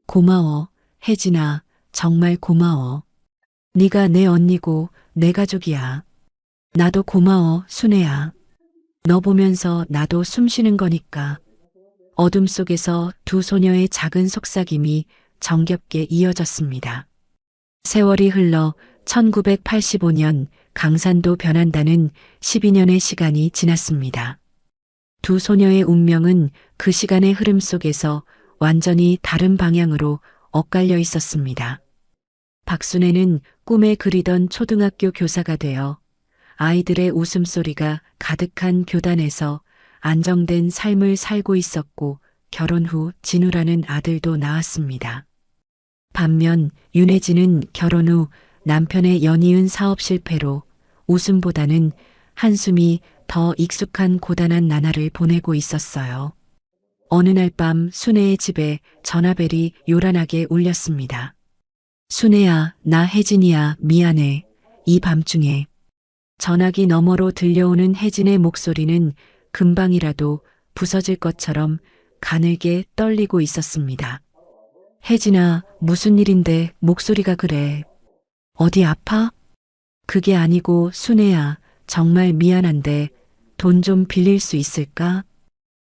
고마워, 혜진아. 정말 고마워. 네가 내 언니고 내 가족이야. 나도 고마워, 순애야. 너 보면서 나도 숨 쉬는 거니까. 어둠 속에서 두 소녀의 작은 속삭임이 정겹게 이어졌습니다. 세월이 흘러 1985년 강산도 변한다는 12년의 시간이 지났습니다. 두 소녀의 운명은 그 시간의 흐름 속에서 완전히 다른 방향으로 엇갈려 있었습니다. 박순애는 꿈에 그리던 초등학교 교사가 되어 아이들의 웃음소리가 가득한 교단에서 안정된 삶을 살고 있었고 결혼 후 진우라는 아들도 낳았습니다. 반면 윤혜진은 결혼 후 남편의 연이은 사업 실패로 웃음보다는 한숨이 더 익숙한 고단한 나날을 보내고 있었어요. 어느 날 밤 순애의 집에 전화벨이 요란하게 울렸습니다. 순애야, 나 혜진이야, 미안해. 이 밤중에. 전화기 너머로 들려오는 혜진의 목소리는 금방이라도 부서질 것처럼 가늘게 떨리고 있었습니다. 혜진아, 무슨 일인데 목소리가 그래? 어디 아파? 그게 아니고 순애야, 정말 미안한데 돈 좀 빌릴 수 있을까?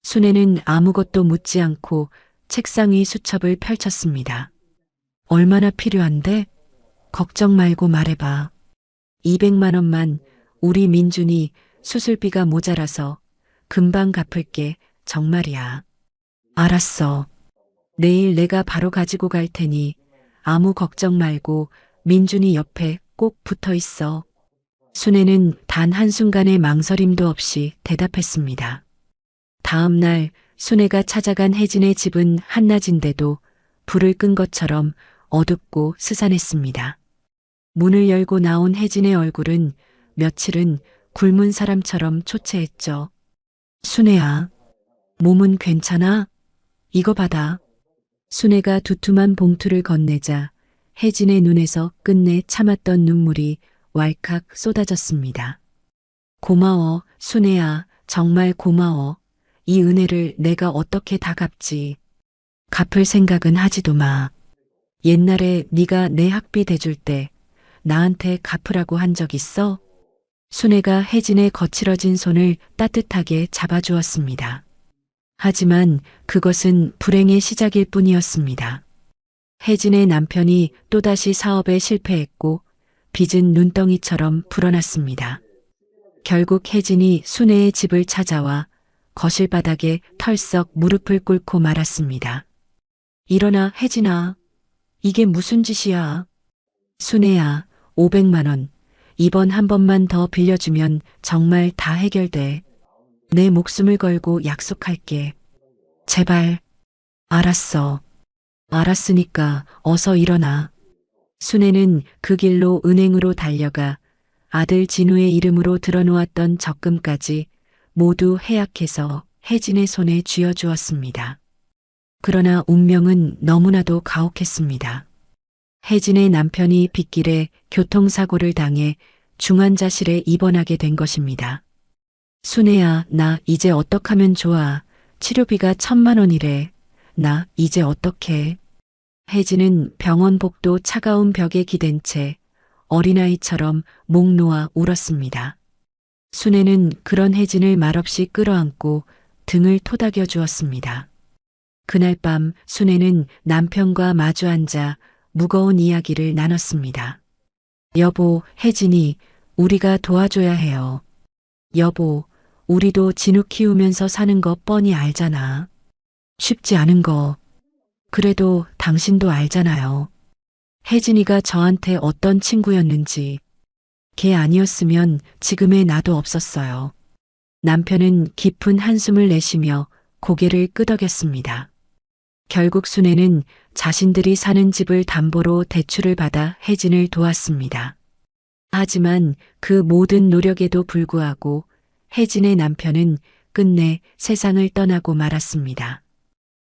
순애는 아무것도 묻지 않고 책상 위 수첩을 펼쳤습니다. 얼마나 필요한데? 걱정 말고 말해봐. 200만 원만. 우리 민준이 수술비가 모자라서 금방 갚을게. 정말이야. 알았어. 내일 내가 바로 가지고 갈 테니 아무 걱정 말고 민준이 옆에 꼭 붙어 있어. 순애는 단 한순간의 망설임도 없이 대답했습니다. 다음 날 순애가 찾아간 혜진의 집은 한낮인데도 불을 끈 것처럼 어둡고 스산했습니다. 문을 열고 나온 혜진의 얼굴은 며칠은 굶은 사람처럼 초췌했죠. 순애야, 몸은 괜찮아? 이거 받아. 순애가 두툼한 봉투를 건네자 혜진의 눈에서 끝내 참았던 눈물이 왈칵 쏟아졌습니다. 고마워, 순애야. 정말 고마워. 이 은혜를 내가 어떻게 다 갚지. 갚을 생각은 하지도 마. 옛날에 네가 내 학비 대줄 때 나한테 갚으라고 한 적 있어? 순애가 혜진의 거칠어진 손을 따뜻하게 잡아주었습니다. 하지만 그것은 불행의 시작일 뿐이었습니다. 혜진의 남편이 또다시 사업에 실패했고 빚은 눈덩이처럼 불어났습니다. 결국 혜진이 순애의 집을 찾아와 거실 바닥에 털썩 무릎을 꿇고 말았습니다. 일어나, 혜진아. 이게 무슨 짓이야? 순애야, 500만 원. 이번 한 번만 더 빌려주면 정말 다 해결돼. 내 목숨을 걸고 약속할게. 제발. 알았어. 알았으니까 어서 일어나. 순애는 그 길로 은행으로 달려가 아들 진우의 이름으로 들어놓았던 적금까지 모두 해약해서 혜진의 손에 쥐어주었습니다. 그러나 운명은 너무나도 가혹했습니다. 혜진의 남편이 빗길에 교통사고를 당해 중환자실에 입원하게 된 것입니다. 순애야, 나 이제 어떡하면 좋아. 치료비가 1,000만 원이래. 나 이제 어떡해. 혜진은 병원 복도 차가운 벽에 기댄 채 어린아이처럼 목 놓아 울었습니다. 순애는 그런 혜진을 말없이 끌어안고 등을 토닥여 주었습니다. 그날 밤 순애는 남편과 마주 앉아 무거운 이야기를 나눴습니다. 여보, 혜진이 우리가 도와줘야 해요. 여보, 우리도 진우 키우면서 사는 거 뻔히 알잖아. 쉽지 않은 거. 그래도 당신도 알잖아요. 혜진이가 저한테 어떤 친구였는지. 걔 아니었으면 지금의 나도 없었어요. 남편은 깊은 한숨을 내쉬며 고개를 끄덕였습니다. 결국 순애는 자신들이 사는 집을 담보로 대출을 받아 혜진을 도왔습니다. 하지만 그 모든 노력에도 불구하고 혜진의 남편은 끝내 세상을 떠나고 말았습니다.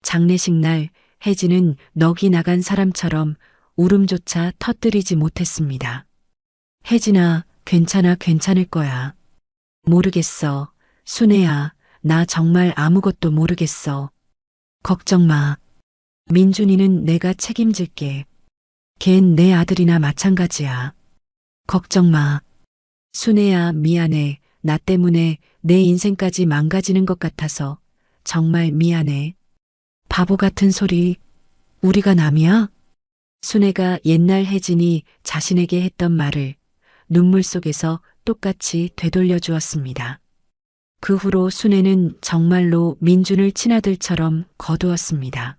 장례식 날 혜진은 넋이 나간 사람처럼 울음조차 터뜨리지 못했습니다. 혜진아, 괜찮아, 괜찮을 거야. 모르겠어. 순애야, 나 정말 아무것도 모르겠어. 걱정 마. 민준이는 내가 책임질게. 걘 내 아들이나 마찬가지야. 걱정 마. 순애야, 미안해. 나 때문에 내 인생까지 망가지는 것 같아서 정말 미안해. 바보 같은 소리. 우리가 남이야? 순애가 옛날 혜진이 자신에게 했던 말을 눈물 속에서 똑같이 되돌려 주었습니다. 그 후로 순애는 정말로 민준을 친아들처럼 거두었습니다.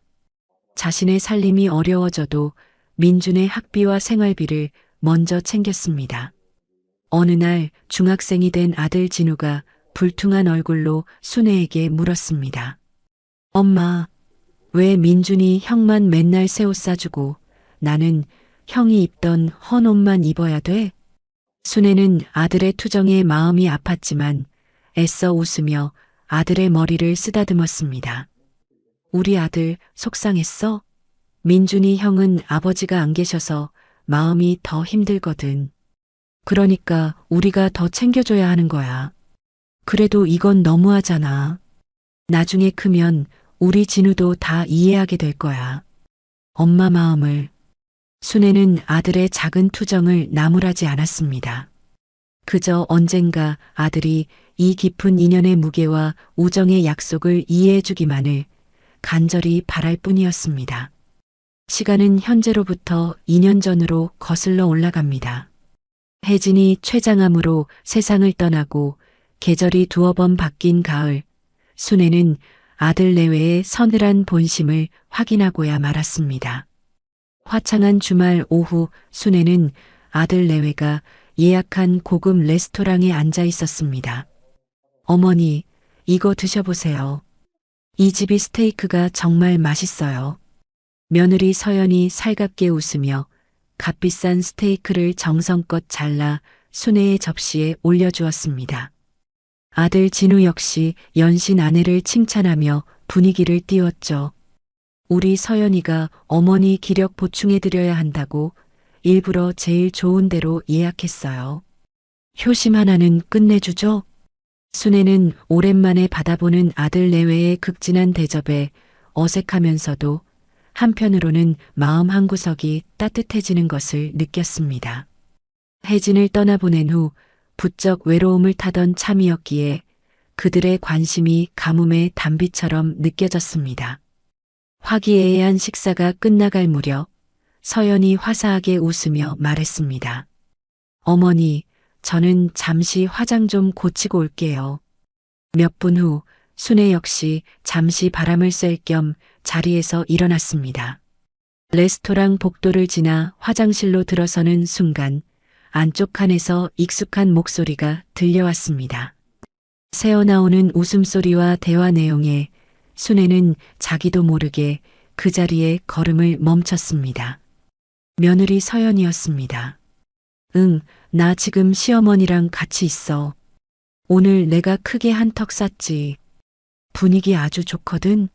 자신의 살림이 어려워져도 민준의 학비와 생활비를 먼저 챙겼습니다. 어느 날 중학생이 된 아들 진우가 불퉁한 얼굴로 순애에게 물었습니다. 엄마, 왜 민준이 형만 맨날 새 옷 사주고 나는 형이 입던 헌 옷만 입어야 돼? 순애는 아들의 투정에 마음이 아팠지만 애써 웃으며 아들의 머리를 쓰다듬었습니다. 우리 아들 속상했어? 민준이 형은 아버지가 안 계셔서 마음이 더 힘들거든. 그러니까 우리가 더 챙겨줘야 하는 거야. 그래도 이건 너무하잖아. 나중에 크면 우리 진우도 다 이해하게 될 거야. 엄마 마음을. 순애는 아들의 작은 투정을 나무라지 않았습니다. 그저 언젠가 아들이 이 깊은 인연의 무게와 우정의 약속을 이해해주기만을 간절히 바랄 뿐이었습니다. 시간은 현재로부터 2년 전으로 거슬러 올라갑니다. 혜진이 췌장암으로 세상을 떠나고 계절이 두어 번 바뀐 가을, 순애는 아들 내외의 서늘한 본심을 확인하고야 말았습니다. 화창한 주말 오후 순애는 아들 내외가 예약한 고급 레스토랑에 앉아 있었습니다. 어머니, 이거 드셔보세요. 이 집이 스테이크가 정말 맛있어요. 며느리 서연이 살갑게 웃으며 값비싼 스테이크를 정성껏 잘라 순애의 접시에 올려주었습니다. 아들 진우 역시 연신 아내를 칭찬하며 분위기를 띄웠죠. 우리 서연이가 어머니 기력 보충해드려야 한다고 일부러 제일 좋은 데로 예약했어요. 효심 하나는 끝내주죠? 순애는 오랜만에 받아보는 아들 내외의 극진한 대접에 어색하면서도 한편으로는 마음 한구석이 따뜻해지는 것을 느꼈습니다. 혜진을 떠나보낸 후 부쩍 외로움을 타던 참이었기에 그들의 관심이 가뭄의 단비처럼 느껴졌습니다. 화기애애한 식사가 끝나갈 무렵 서연이 화사하게 웃으며 말했습니다. 어머니, 저는 잠시 화장 좀 고치고 올게요. 몇 분 후 순애 역시 잠시 바람을 쐴 겸 자리에서 일어났습니다. 레스토랑 복도를 지나 화장실로 들어서는 순간 안쪽 칸에서 익숙한 목소리가 들려왔습니다. 새어나오는 웃음소리와 대화 내용에 순애는 자기도 모르게 그 자리에 걸음을 멈췄습니다. 며느리 서연이었습니다. 응, 나 지금 시어머니랑 같이 있어. 오늘 내가 크게 한턱 쐈지. 분위기 아주 좋거든.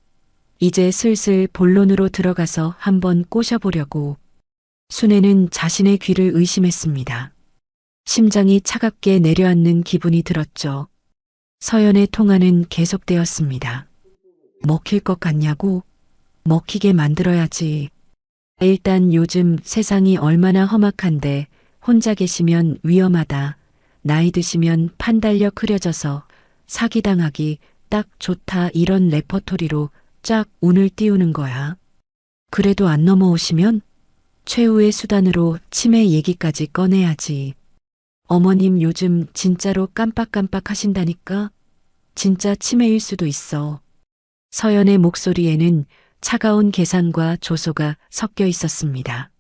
이제 슬슬 본론으로 들어가서 한번 꼬셔보려고. 순애는 자신의 귀를 의심했습니다. 심장이 차갑게 내려앉는 기분이 들었죠. 서연의 통화는 계속되었습니다. 먹힐 것 같냐고? 먹히게 만들어야지. 일단 요즘 세상이 얼마나 험악한데 혼자 계시면 위험하다. 나이 드시면 판 달려 흐려져서 사기당하기 딱 좋다, 이런 레퍼토리로 쫙 운을 띄우는 거야. 그래도 안 넘어오시면 최후의 수단으로 치매 얘기까지 꺼내야지. 어머님 요즘 진짜로 깜빡깜빡 하신다니까? 진짜 치매일 수도 있어. 서연의 목소리에는 차가운 계산과 조소가 섞여 있었습니다.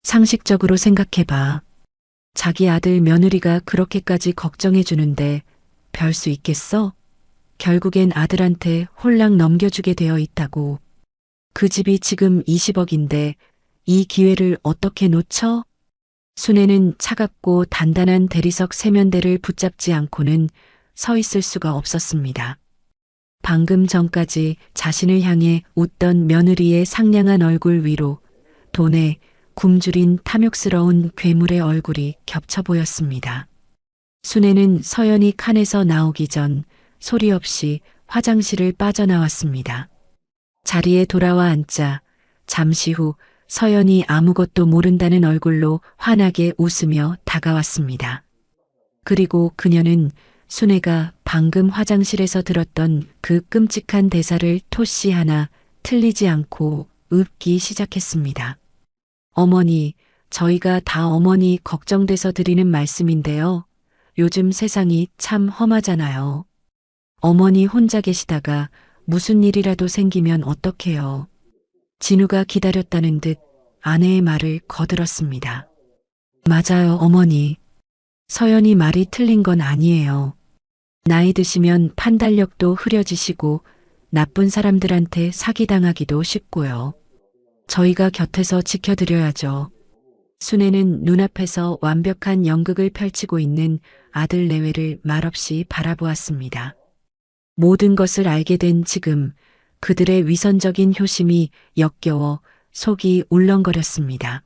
상식적으로 생각해봐. 자기 아들 며느리가 그렇게까지 걱정해주는데 별 수 있겠어? 결국엔 아들한테 홀랑 넘겨주게 되어 있다고. 그 집이 지금 20억인데 이 기회를 어떻게 놓쳐? 순애는 차갑고 단단한 대리석 세면대를 붙잡지 않고는 서 있을 수가 없었습니다. 방금 전까지 자신을 향해 웃던 며느리의 상냥한 얼굴 위로 돈에 굶주린 탐욕스러운 괴물의 얼굴이 겹쳐 보였습니다. 순애는 서연이 칸에서 나오기 전 소리 없이 화장실을 빠져나왔습니다. 자리에 돌아와 앉자 잠시 후 서연이 아무것도 모른다는 얼굴로 환하게 웃으며 다가왔습니다. 그리고 그녀는 순애가 방금 화장실에서 들었던 그 끔찍한 대사를 토시 하나 틀리지 않고 읊기 시작했습니다. 어머니, 저희가 다 어머니 걱정돼서 드리는 말씀인데요. 요즘 세상이 참 험하잖아요. 어머니 혼자 계시다가 무슨 일이라도 생기면 어떡해요. 진우가 기다렸다는 듯 아내의 말을 거들었습니다. 맞아요, 어머니. 서연이 말이 틀린 건 아니에요. 나이 드시면 판단력도 흐려지시고 나쁜 사람들한테 사기당하기도 쉽고요. 저희가 곁에서 지켜드려야죠. 순애는 눈앞에서 완벽한 연극을 펼치고 있는 아들 내외를 말없이 바라보았습니다. 모든 것을 알게 된 지금 그들의 위선적인 효심이 역겨워 속이 울렁거렸습니다.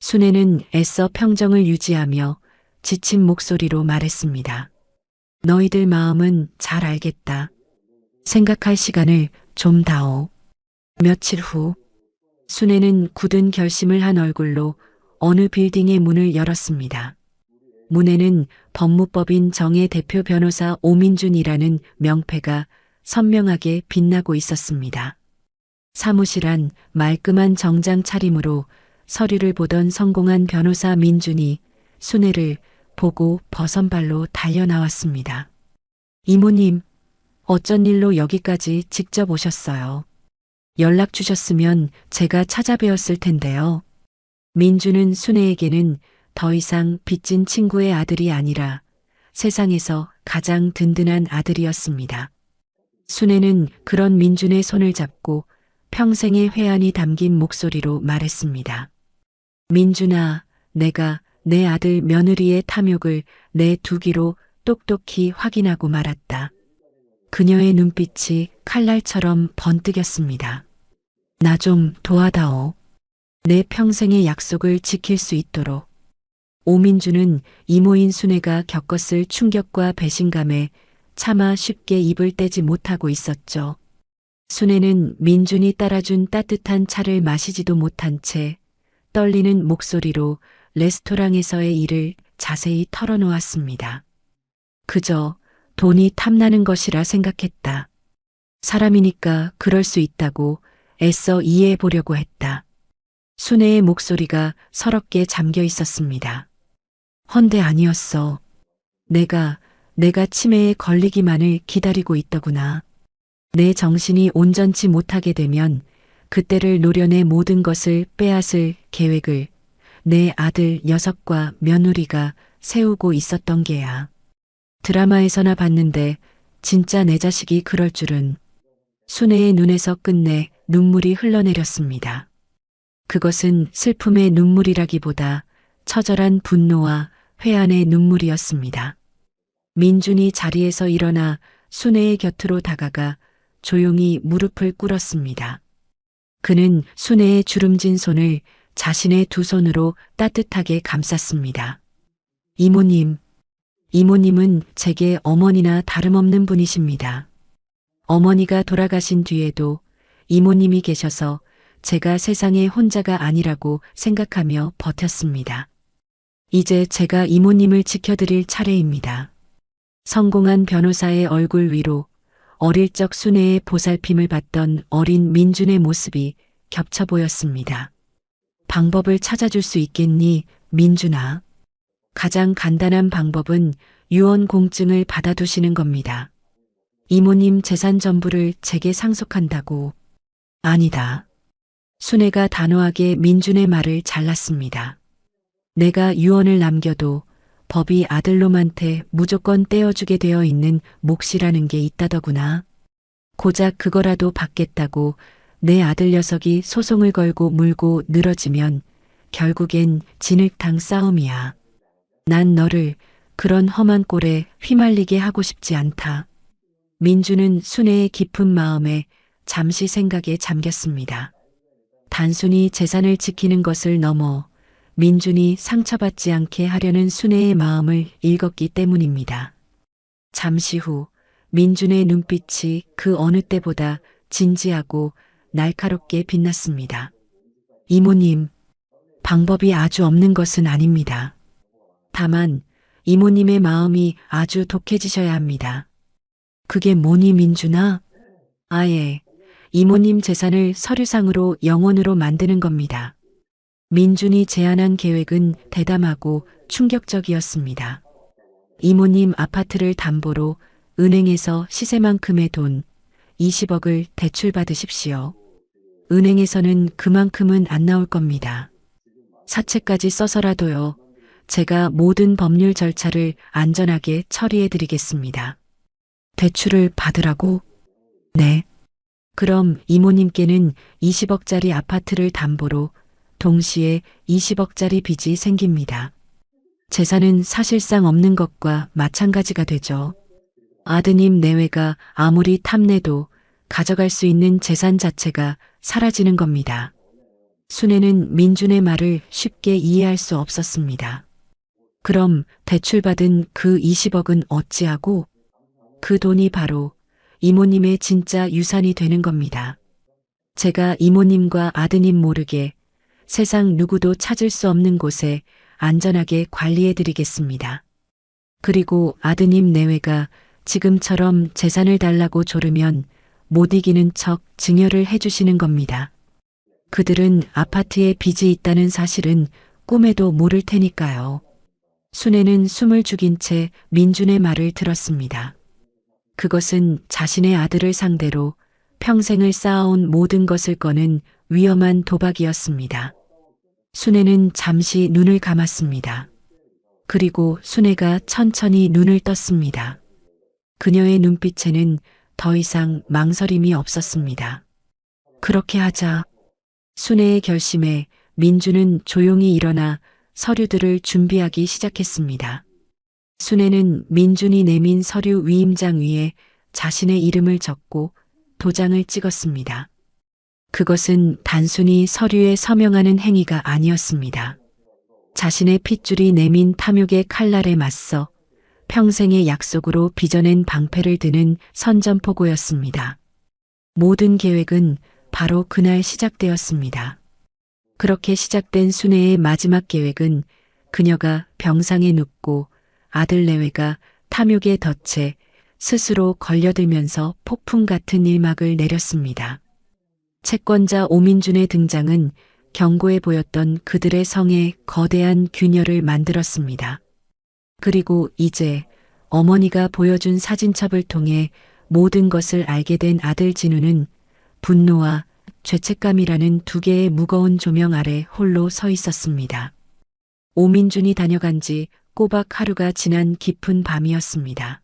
순애는 애써 평정을 유지하며 지친 목소리로 말했습니다. 너희들 마음은 잘 알겠다. 생각할 시간을 좀 다오. 며칠 후 순애는 굳은 결심을 한 얼굴로 어느 빌딩의 문을 열었습니다. 문에는 법무법인 정의 대표 변호사 오민준이라는 명패가 선명하게 빛나고 있었습니다. 사무실 안 말끔한 정장 차림으로 서류를 보던 성공한 변호사 민준이 순애를 보고 버선발로 달려나왔습니다. 이모님, 어쩐 일로 여기까지 직접 오셨어요. 연락 주셨으면 제가 찾아뵈었을 텐데요. 민주는 순애에게는 더 이상 빚진 친구의 아들이 아니라 세상에서 가장 든든한 아들이었습니다. 순애는 그런 민준의 손을 잡고 평생의 회한이 담긴 목소리로 말했습니다. 민준아, 내가 내 아들 며느리의 탐욕을 내 두 귀로 똑똑히 확인하고 말았다. 그녀의 눈빛이 칼날처럼 번뜩였습니다. 나 좀 도와다오. 내 평생의 약속을 지킬 수 있도록. 오민주는 이모인 순애가 겪었을 충격과 배신감에 차마 쉽게 입을 떼지 못하고 있었죠. 순애는 민준이 따라준 따뜻한 차를 마시지도 못한 채 떨리는 목소리로 레스토랑에서의 일을 자세히 털어놓았습니다. 그저 돈이 탐나는 것이라 생각했다. 사람이니까 그럴 수 있다고 애써 이해해 보려고 했다. 순애의 목소리가 서럽게 잠겨 있었습니다. 헌데 아니었어. 내가 치매에 걸리기만을 기다리고 있더구나. 내 정신이 온전치 못하게 되면 그때를 노려내 모든 것을 빼앗을 계획을 내 아들 녀석과 며느리가 세우고 있었던 게야. 드라마에서나 봤는데 진짜 내 자식이 그럴 줄은. 순애의 눈에서 끝내 눈물이 흘러내렸습니다. 그것은 슬픔의 눈물이라기보다 처절한 분노와 회한의 눈물이었습니다. 민준이 자리에서 일어나 순애의 곁으로 다가가 조용히 무릎을 꿇었습니다. 그는 순애의 주름진 손을 자신의 두 손으로 따뜻하게 감쌌습니다. 이모님은 제게 어머니나 다름없는 분이십니다. 어머니가 돌아가신 뒤에도 이모님이 계셔서 제가 세상에 혼자가 아니라고 생각하며 버텼습니다. 이제 제가 이모님을 지켜드릴 차례입니다. 성공한 변호사의 얼굴 위로 어릴 적 순애의 보살핌을 받던 어린 민준의 모습이 겹쳐 보였습니다. 방법을 찾아줄 수 있겠니, 민준아? 가장 간단한 방법은 유언 공증을 받아두시는 겁니다. 이모님 재산 전부를 제게 상속한다고. 아니다. 순애가 단호하게 민준의 말을 잘랐습니다. 내가 유언을 남겨도 법이 아들놈한테 무조건 떼어주게 되어 있는 몫이라는 게 있다더구나. 고작 그거라도 받겠다고 내 아들 녀석이 소송을 걸고 물고 늘어지면 결국엔 진흙탕 싸움이야. 난 너를 그런 험한 꼴에 휘말리게 하고 싶지 않다. 민주는 순애의 깊은 마음에 잠시 생각에 잠겼습니다. 단순히 재산을 지키는 것을 넘어 민준이 상처받지 않게 하려는 순애의 마음을 읽었기 때문입니다. 잠시 후 민준의 눈빛이 그 어느 때보다 진지하고 날카롭게 빛났습니다. 이모님, 방법이 아주 없는 것은 아닙니다. 다만 이모님의 마음이 아주 독해지셔야 합니다. 그게 뭐니 민준아? 아예 이모님 재산을 서류상으로 영원으로 만드는 겁니다. 민준이 제안한 계획은 대담하고 충격적이었습니다. 이모님 아파트를 담보로 은행에서 시세만큼의 돈 20억을 대출받으십시오. 은행에서는 그만큼은 안 나올 겁니다. 사채까지 써서라도요. 제가 모든 법률 절차를 안전하게 처리해 드리겠습니다. 대출을 받으라고? 네. 그럼 이모님께는 20억짜리 아파트를 담보로 동시에 20억짜리 빚이 생깁니다. 재산은 사실상 없는 것과 마찬가지가 되죠. 아드님 내외가 아무리 탐내도 가져갈 수 있는 재산 자체가 사라지는 겁니다. 순애는 민준의 말을 쉽게 이해할 수 없었습니다. 그럼 대출받은 그 20억은 어찌하고? 그 돈이 바로 이모님의 진짜 유산이 되는 겁니다. 제가 이모님과 아드님 모르게 세상 누구도 찾을 수 없는 곳에 안전하게 관리해 드리겠습니다. 그리고 아드님 내외가 지금처럼 재산을 달라고 조르면 못 이기는 척 증여를 해주시는 겁니다. 그들은 아파트에 빚이 있다는 사실은 꿈에도 모를 테니까요. 순애는 숨을 죽인 채 민준의 말을 들었습니다. 그것은 자신의 아들을 상대로 평생을 쌓아온 모든 것을 거는 위험한 도박이었습니다. 순애는 잠시 눈을 감았습니다. 그리고 순애가 천천히 눈을 떴습니다. 그녀의 눈빛에는 더 이상 망설임이 없었습니다. 그렇게 하자. 순애의 결심에 민준은 조용히 일어나 서류들을 준비하기 시작했습니다. 순애는 민준이 내민 서류 위임장 위에 자신의 이름을 적고 도장을 찍었습니다. 그것은 단순히 서류에 서명하는 행위가 아니었습니다. 자신의 핏줄이 내민 탐욕의 칼날에 맞서 평생의 약속으로 빚어낸 방패를 드는 선전포고였습니다. 모든 계획은 바로 그날 시작되었습니다. 그렇게 시작된 순애의 마지막 계획은 그녀가 병상에 눕고 아들 내외가 탐욕의 덫에 스스로 걸려들면서 폭풍 같은 일막을 내렸습니다. 채권자 오민준의 등장은 견고해 보였던 그들의 성에 거대한 균열을 만들었습니다. 그리고 이제 어머니가 보여준 사진첩을 통해 모든 것을 알게 된 아들 진우는 분노와 죄책감이라는 두 개의 무거운 조명 아래 홀로 서 있었습니다. 오민준이 다녀간 지 꼬박 하루가 지난 깊은 밤이었습니다.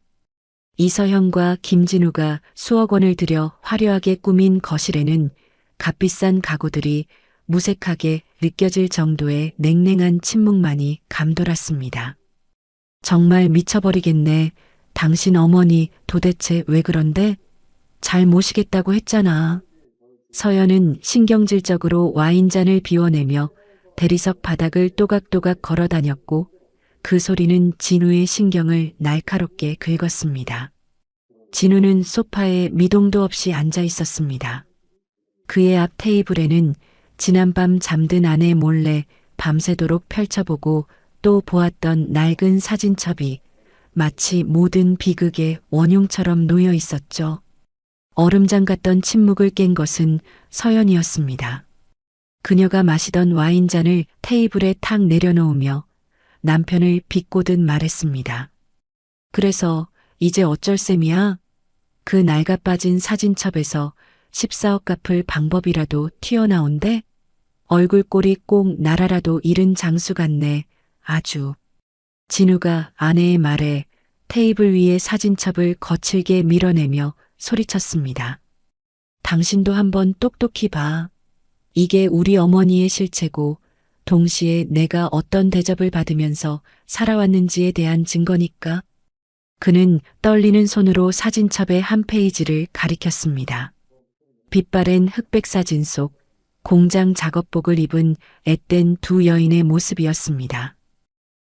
이서형과 김진우가 수억 원을 들여 화려하게 꾸민 거실에는 값비싼 가구들이 무색하게 느껴질 정도의 냉랭한 침묵만이 감돌았습니다. 정말 미쳐버리겠네. 당신 어머니 도대체 왜 그런데? 잘 모시겠다고 했잖아. 서연은 신경질적으로 와인잔을 비워내며 대리석 바닥을 또각또각 걸어 다녔고 그 소리는 진우의 신경을 날카롭게 긁었습니다. 진우는 소파에 미동도 없이 앉아 있었습니다. 그의 앞 테이블에는 지난밤 잠든 아내 몰래 밤새도록 펼쳐보고 또 보았던 낡은 사진첩이 마치 모든 비극의 원흉처럼 놓여 있었죠. 얼음장 같던 침묵을 깬 것은 서연이었습니다. 그녀가 마시던 와인잔을 테이블에 탁 내려놓으며 남편을 비꼬듯 말했습니다. 그래서 이제 어쩔 셈이야? 그 낡아빠진 사진첩에서 14억 갚을 방법이라도 튀어나온대? 얼굴꼴이 꼭 나라라도 잃은 장수 같네. 아주. 진우가 아내의 말에 테이블 위에 사진첩을 거칠게 밀어내며 소리쳤습니다. 당신도 한번 똑똑히 봐. 이게 우리 어머니의 실체고 동시에 내가 어떤 대접을 받으면서 살아왔는지에 대한 증거니까. 그는 떨리는 손으로 사진첩의 한 페이지를 가리켰습니다. 빛바랜 흑백 사진 속 공장 작업복을 입은 앳된 두 여인의 모습이었습니다.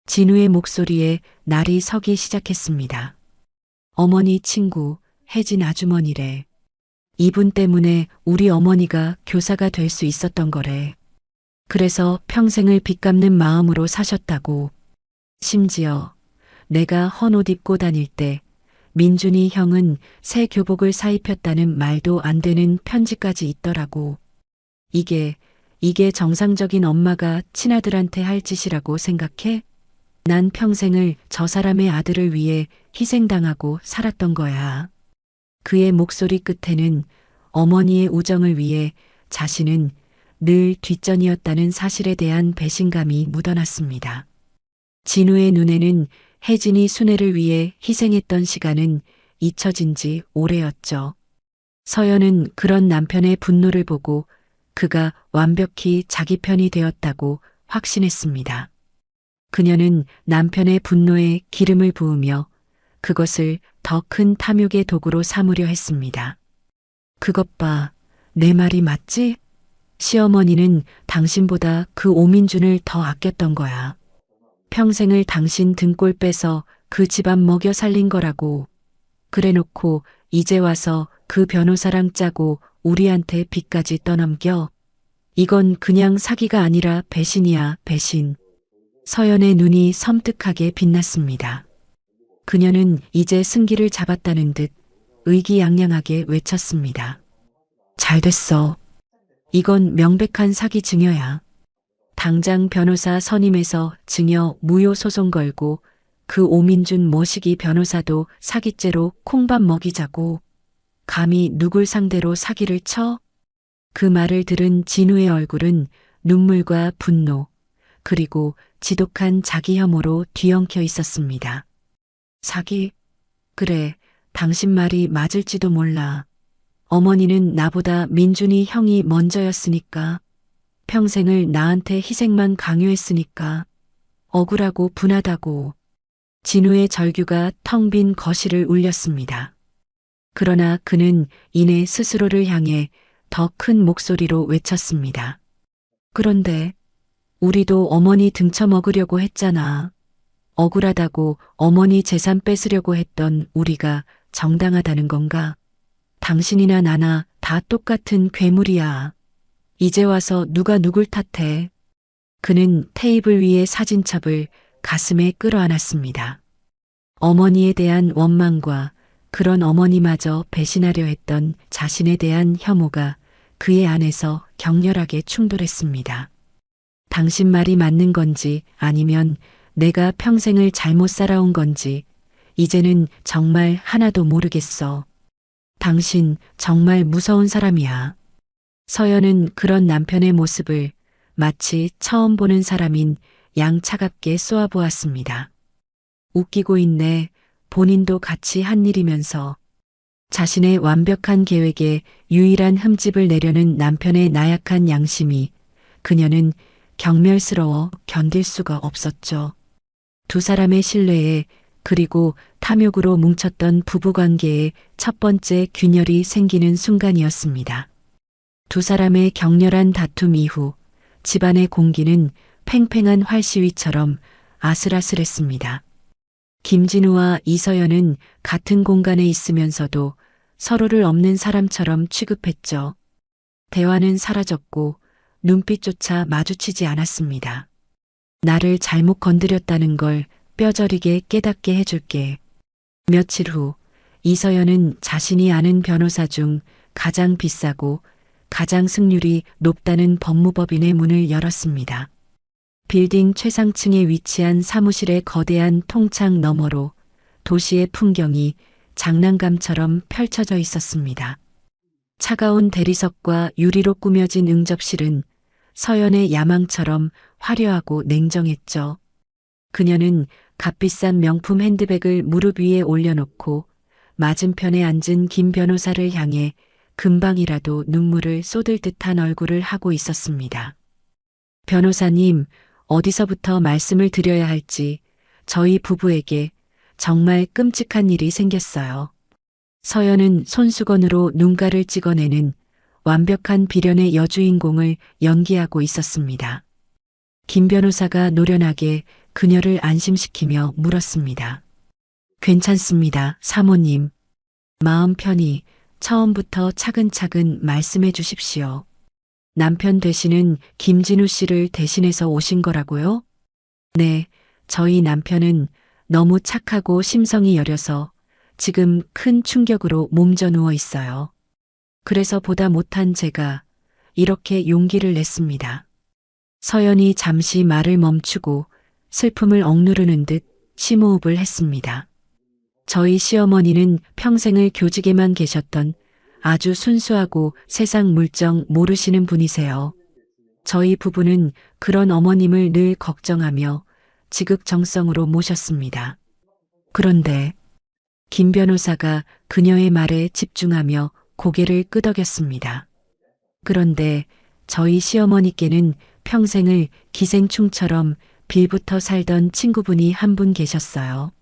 진우의 목소리에 날이 서기 시작했습니다. 어머니 친구 혜진 아주머니래. 이분 때문에 우리 어머니가 교사가 될 수 있었던 거래. 그래서 평생을 빚 갚는 마음으로 사셨다고. 심지어 내가 헌 옷 입고 다닐 때 민준이 형은 새 교복을 사입혔다는 말도 안 되는 편지까지 있더라고. 이게 정상적인 엄마가 친아들한테 할 짓이라고 생각해? 난 평생을 저 사람의 아들을 위해 희생당하고 살았던 거야. 그의 목소리 끝에는 어머니의 우정을 위해 자신은 늘 뒷전이었다는 사실에 대한 배신감이 묻어났습니다. 진우의 눈에는 혜진이 순애를 위해 희생했던 시간은 잊혀진 지 오래였죠. 서연은 그런 남편의 분노를 보고 그가 완벽히 자기 편이 되었다고 확신했습니다. 그녀는 남편의 분노에 기름을 부으며 그것을 더 큰 탐욕의 도구로 삼으려 했습니다. 그것 봐, 내 말이 맞지? 시어머니는 당신보다 그 오민준을 더 아꼈던 거야. 평생을 당신 등골 빼서 그 집안 먹여 살린 거라고. 그래놓고 이제 와서 그 변호사랑 짜고 우리한테 빚까지 떠넘겨. 이건 그냥 사기가 아니라 배신이야, 배신. 서연의 눈이 섬뜩하게 빛났습니다. 그녀는 이제 승기를 잡았다는 듯 의기양양하게 외쳤습니다. 잘 됐어. 이건 명백한 사기 증여야. 당장 변호사 선임해서 증여 무효 소송 걸고 그 오민준 모시기 변호사도 사기죄로 콩밥 먹이자고. 감히 누굴 상대로 사기를 쳐? 그 말을 들은 진우의 얼굴은 눈물과 분노, 그리고 지독한 자기 혐오로 뒤엉켜 있었습니다. 사기? 그래, 당신 말이 맞을지도 몰라. 어머니는 나보다 민준이 형이 먼저였으니까. 평생을 나한테 희생만 강요했으니까. 억울하고 분하다고. 진우의 절규가 텅 빈 거실을 울렸습니다. 그러나 그는 이내 스스로를 향해 더 큰 목소리로 외쳤습니다. 그런데 우리도 어머니 등쳐먹으려고 했잖아. 억울하다고 어머니 재산 뺏으려고 했던 우리가 정당하다는 건가? 당신이나 나나 다 똑같은 괴물이야. 이제 와서 누가 누굴 탓해? 그는 테이블 위의 사진첩을 가슴에 끌어안았습니다. 어머니에 대한 원망과 그런 어머니마저 배신하려 했던 자신에 대한 혐오가 그의 안에서 격렬하게 충돌했습니다. 당신 말이 맞는 건지 아니면 내가 평생을 잘못 살아온 건지 이제는 정말 하나도 모르겠어. 당신 정말 무서운 사람이야. 서연은 그런 남편의 모습을 마치 처음 보는 사람인 양 차갑게 쏘아보았습니다. 웃기고 있네. 본인도 같이 한 일이면서. 자신의 완벽한 계획에 유일한 흠집을 내려는 남편의 나약한 양심이 그녀는 경멸스러워 견딜 수가 없었죠. 두 사람의 신뢰에 그리고 탐욕으로 뭉쳤던 부부관계에 첫 번째 균열이 생기는 순간이었습니다. 두 사람의 격렬한 다툼 이후 집안의 공기는 팽팽한 활시위처럼 아슬아슬했습니다. 김진우와 이서연은 같은 공간에 있으면서도 서로를 없는 사람처럼 취급했죠. 대화는 사라졌고 눈빛조차 마주치지 않았습니다. 나를 잘못 건드렸다는 걸 뼈저리게 깨닫게 해줄게. 며칠 후 이서연은 자신이 아는 변호사 중 가장 비싸고 가장 승률이 높다는 법무법인의 문을 열었습니다. 빌딩 최상층에 위치한 사무실의 거대한 통창 너머로 도시의 풍경이 장난감처럼 펼쳐져 있었습니다. 차가운 대리석과 유리로 꾸며진 응접실은 서연의 야망처럼 화려하고 냉정했죠. 그녀는 값비싼 명품 핸드백을 무릎 위에 올려놓고 맞은편에 앉은 김 변호사를 향해 금방이라도 눈물을 쏟을 듯한 얼굴을 하고 있었습니다. 변호사님, 어디서부터 말씀을 드려야 할지 저희 부부에게 정말 끔찍한 일이 생겼어요. 서연은 손수건으로 눈가를 찍어내는 완벽한 비련의 여주인공을 연기하고 있었습니다. 김 변호사가 노련하게 그녀를 안심시키며 물었습니다. 괜찮습니다, 사모님. 마음 편히 처음부터 차근차근 말씀해 주십시오. 남편 되시는 김진우 씨를 대신해서 오신 거라고요? 네, 저희 남편은 너무 착하고 심성이 여려서 지금 큰 충격으로 몸져 누워 있어요. 그래서 보다 못한 제가 이렇게 용기를 냈습니다. 서연이 잠시 말을 멈추고 슬픔을 억누르는 듯 심호흡을 했습니다. 저희 시어머니는 평생을 교직에만 계셨던 아주 순수하고 세상 물정 모르시는 분이세요. 저희 부부는 그런 어머님을 늘 걱정하며 지극정성으로 모셨습니다. 그런데 김 변호사가 그녀의 말에 집중하며 고개를 끄덕였습니다. 그런데 저희 시어머니께는 평생을 기생충처럼 빌붙어 살던 친구분이 한 분 계셨어요.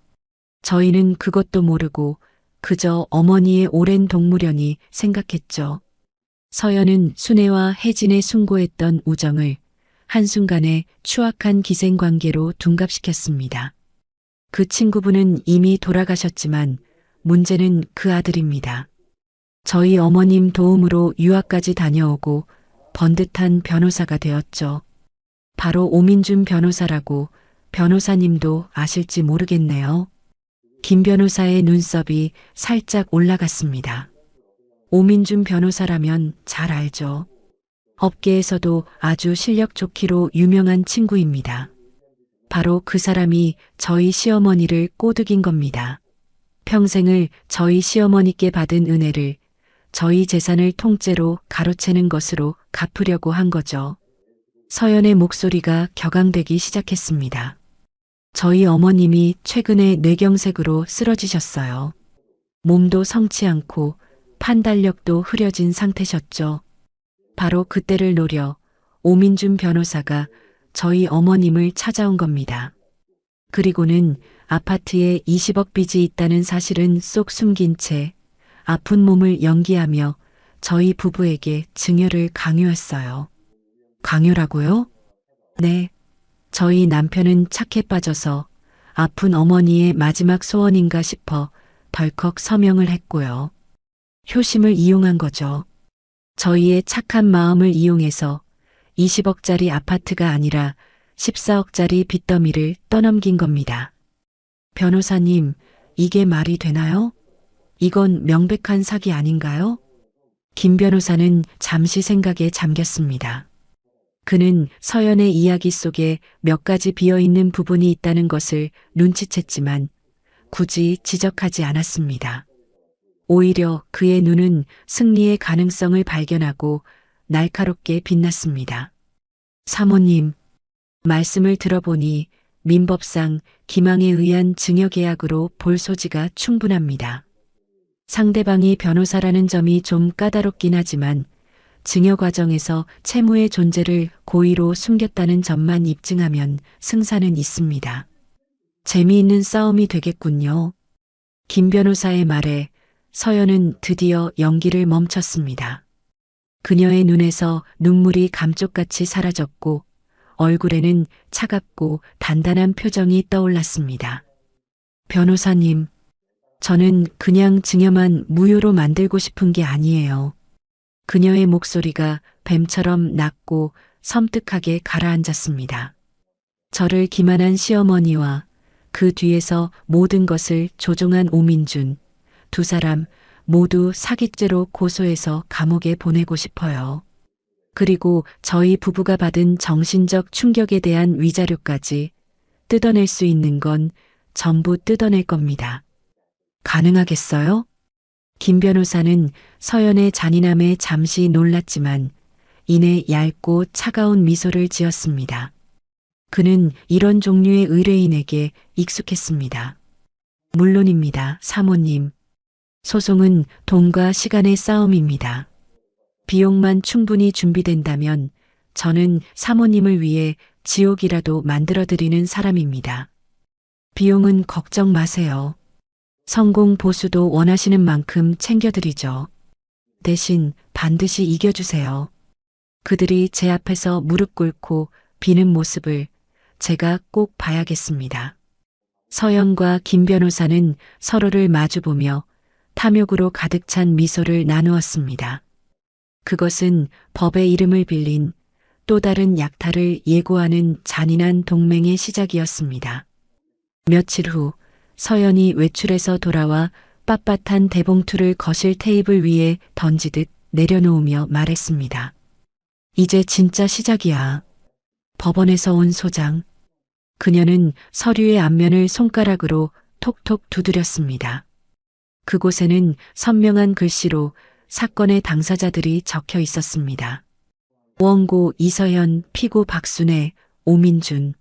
저희는 그것도 모르고 그저 어머니의 오랜 동무련이 생각했죠. 서연은 순애와 혜진의 숭고했던 우정을 한순간에 추악한 기생관계로 둔갑시켰습니다. 그 친구분은 이미 돌아가셨지만 문제는 그 아들입니다. 저희 어머님 도움으로 유학까지 다녀오고 번듯한 변호사가 되었죠. 바로 오민준 변호사라고 변호사님도 아실지 모르겠네요. 김 변호사의 눈썹이 살짝 올라갔습니다. 오민준 변호사라면 잘 알죠. 업계에서도 아주 실력 좋기로 유명한 친구입니다. 바로 그 사람이 저희 시어머니를 꼬드긴 겁니다. 평생을 저희 시어머니께 받은 은혜를 저희 재산을 통째로 가로채는 것으로 갚으려고 한 거죠. 서연의 목소리가 격앙되기 시작했습니다. 저희 어머님이 최근에 뇌경색으로 쓰러지셨어요. 몸도 성치 않고 판단력도 흐려진 상태셨죠. 바로 그때를 노려 오민준 변호사가 저희 어머님을 찾아온 겁니다. 그리고는 아파트에 20억 빚이 있다는 사실은 쏙 숨긴 채 아픈 몸을 연기하며 저희 부부에게 증여를 강요했어요. 강요라고요? 네. 저희 남편은 착해 빠져서 아픈 어머니의 마지막 소원인가 싶어 덜컥 서명을 했고요. 효심을 이용한 거죠. 저희의 착한 마음을 이용해서 20억짜리 아파트가 아니라 14억짜리 빚더미를 떠넘긴 겁니다. 변호사님, 이게 말이 되나요? 이건 명백한 사기 아닌가요? 김 변호사는 잠시 생각에 잠겼습니다. 그는 서연의 이야기 속에 몇 가지 비어있는 부분이 있다는 것을 눈치챘지만 굳이 지적하지 않았습니다. 오히려 그의 눈은 승리의 가능성을 발견하고 날카롭게 빛났습니다. 사모님, 말씀을 들어보니 민법상 기망에 의한 증여계약으로 볼 소지가 충분합니다. 상대방이 변호사라는 점이 좀 까다롭긴 하지만 증여 과정에서 채무의 존재를 고의로 숨겼다는 점만 입증하면 승산은 있습니다. 재미있는 싸움이 되겠군요. 김 변호사의 말에 서연은 드디어 연기를 멈췄습니다. 그녀의 눈에서 눈물이 감쪽같이 사라졌고 얼굴에는 차갑고 단단한 표정이 떠올랐습니다. 변호사님, 저는 그냥 증여만 무효로 만들고 싶은 게 아니에요. 그녀의 목소리가 뱀처럼 낮고 섬뜩하게 가라앉았습니다. 저를 기만한 시어머니와 그 뒤에서 모든 것을 조종한 오민준, 두 사람 모두 사기죄로 고소해서 감옥에 보내고 싶어요. 그리고 저희 부부가 받은 정신적 충격에 대한 위자료까지 뜯어낼 수 있는 건 전부 뜯어낼 겁니다. 가능하겠어요? 김 변호사는 서연의 잔인함에 잠시 놀랐지만 이내 얇고 차가운 미소를 지었습니다. 그는 이런 종류의 의뢰인에게 익숙했습니다. 물론입니다, 사모님. 소송은 돈과 시간의 싸움입니다. 비용만 충분히 준비된다면 저는 사모님을 위해 지옥이라도 만들어드리는 사람입니다. 비용은 걱정 마세요. 성공 보수도 원하시는 만큼 챙겨드리죠. 대신 반드시 이겨주세요. 그들이 제 앞에서 무릎 꿇고 비는 모습을 제가 꼭 봐야겠습니다. 서연과 김 변호사는 서로를 마주보며 탐욕으로 가득 찬 미소를 나누었습니다. 그것은 법의 이름을 빌린 또 다른 약탈을 예고하는 잔인한 동맹의 시작이었습니다. 며칠 후 서연이 외출해서 돌아와 빳빳한 대봉투를 거실 테이블 위에 던지듯 내려놓으며 말했습니다. 이제 진짜 시작이야. 법원에서 온 소장. 그녀는 서류의 앞면을 손가락으로 톡톡 두드렸습니다. 그곳에는 선명한 글씨로 사건의 당사자들이 적혀 있었습니다. 원고 이서연, 피고 박순애, 오민준.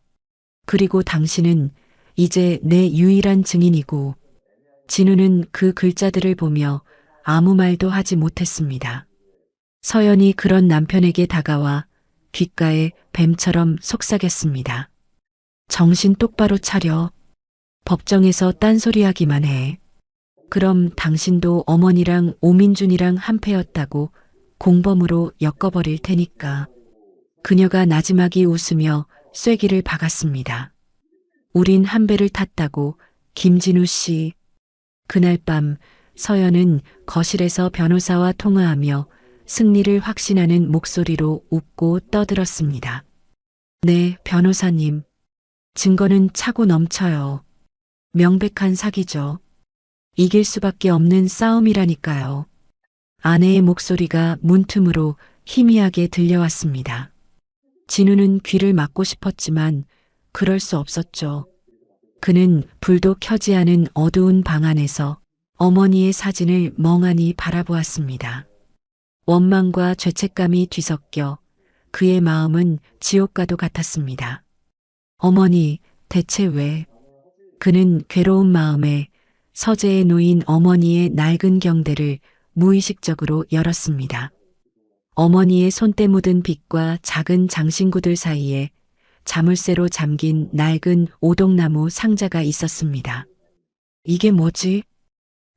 그리고 당신은 이제 내 유일한 증인이고. 진우는 그 글자들을 보며 아무 말도 하지 못했습니다. 서연이 그런 남편에게 다가와 귓가에 뱀처럼 속삭였습니다. 정신 똑바로 차려. 법정에서 딴소리하기만 해. 그럼 당신도 어머니랑 오민준이랑 한패였다고 공범으로 엮어버릴 테니까. 그녀가 나지막이 웃으며 쐐기를 박았습니다. 우린 한 배를 탔다고 김진우 씨. 그날 밤 서연은 거실에서 변호사와 통화하며 승리를 확신하는 목소리로 웃고 떠들었습니다. 네, 변호사님. 증거는 차고 넘쳐요. 명백한 사기죠. 이길 수밖에 없는 싸움이라니까요. 아내의 목소리가 문틈으로 희미하게 들려왔습니다. 진우는 귀를 막고 싶었지만 그럴 수 없었죠. 그는 불도 켜지 않은 어두운 방 안에서 어머니의 사진을 멍하니 바라보았습니다. 원망과 죄책감이 뒤섞여 그의 마음은 지옥과도 같았습니다. 어머니, 대체 왜? 그는 괴로운 마음에 서재에 놓인 어머니의 낡은 경대를 무의식적으로 열었습니다. 어머니의 손때 묻은 빗과 작은 장신구들 사이에 자물쇠로 잠긴 낡은 오동나무 상자가 있었습니다. 이게 뭐지?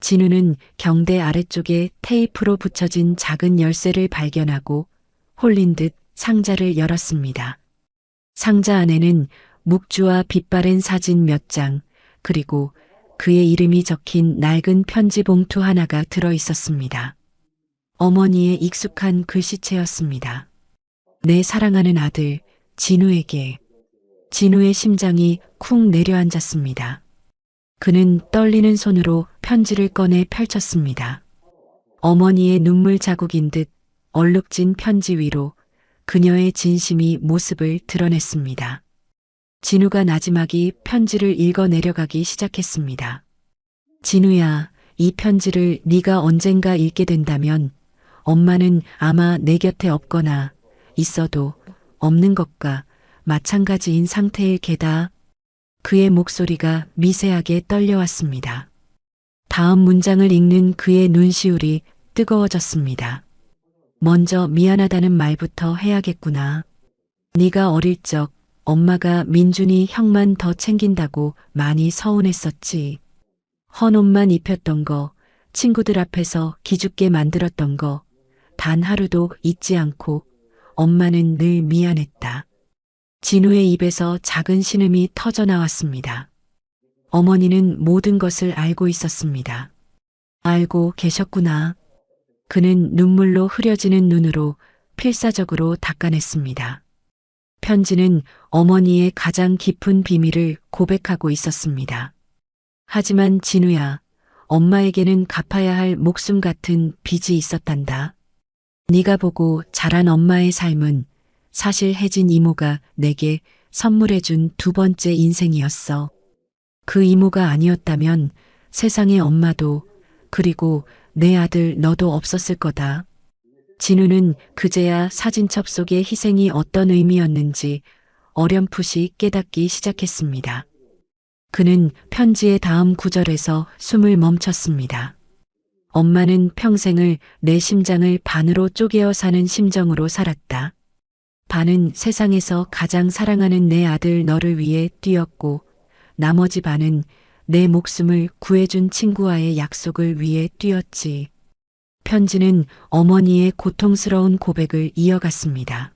진우는 경대 아래쪽에 테이프로 붙여진 작은 열쇠를 발견하고 홀린 듯 상자를 열었습니다. 상자 안에는 묵주와 빛바랜 사진 몇 장, 그리고 그의 이름이 적힌 낡은 편지 봉투 하나가 들어 있었습니다. 어머니의 익숙한 글씨체였습니다. 내 사랑하는 아들, 진우에게. 진우의 심장이 쿵 내려앉았습니다. 그는 떨리는 손으로 편지를 꺼내 펼쳤습니다. 어머니의 눈물 자국인 듯 얼룩진 편지 위로 그녀의 진심이 모습을 드러냈습니다. 진우가 나지막이 편지를 읽어 내려가기 시작했습니다. 진우야, 이 편지를 네가 언젠가 읽게 된다면 엄마는 아마 내 곁에 없거나 있어도 없는 것과 마찬가지인 상태일 게다. 그의 목소리가 미세하게 떨려왔습니다. 다음 문장을 읽는 그의 눈시울이 뜨거워졌습니다. 먼저 미안하다는 말부터 해야겠구나. 네가 어릴 적 엄마가 민준이 형만 더 챙긴다고 많이 서운했었지. 헌 옷만 입혔던 거, 친구들 앞에서 기죽게 만들었던 거, 단 하루도 잊지 않고 엄마는 늘 미안했다. 진우의 입에서 작은 신음이 터져 나왔습니다. 어머니는 모든 것을 알고 있었습니다. 알고 계셨구나. 그는 눈물로 흐려지는 눈으로 필사적으로 닦아냈습니다. 편지는 어머니의 가장 깊은 비밀을 고백하고 있었습니다. 하지만 진우야, 엄마에게는 갚아야 할 목숨 같은 빚이 있었단다. 네가 보고 자란 엄마의 삶은 사실 혜진 이모가 내게 선물해준 두 번째 인생이었어. 그 이모가 아니었다면 세상에 엄마도 그리고 내 아들 너도 없었을 거다. 진우는 그제야 사진첩 속의 희생이 어떤 의미였는지 어렴풋이 깨닫기 시작했습니다. 그는 편지의 다음 구절에서 숨을 멈췄습니다. 엄마는 평생을 내 심장을 반으로 쪼개어 사는 심정으로 살았다. 반은 세상에서 가장 사랑하는 내 아들 너를 위해 뛰었고 나머지 반은 내 목숨을 구해준 친구와의 약속을 위해 뛰었지. 편지는 어머니의 고통스러운 고백을 이어갔습니다.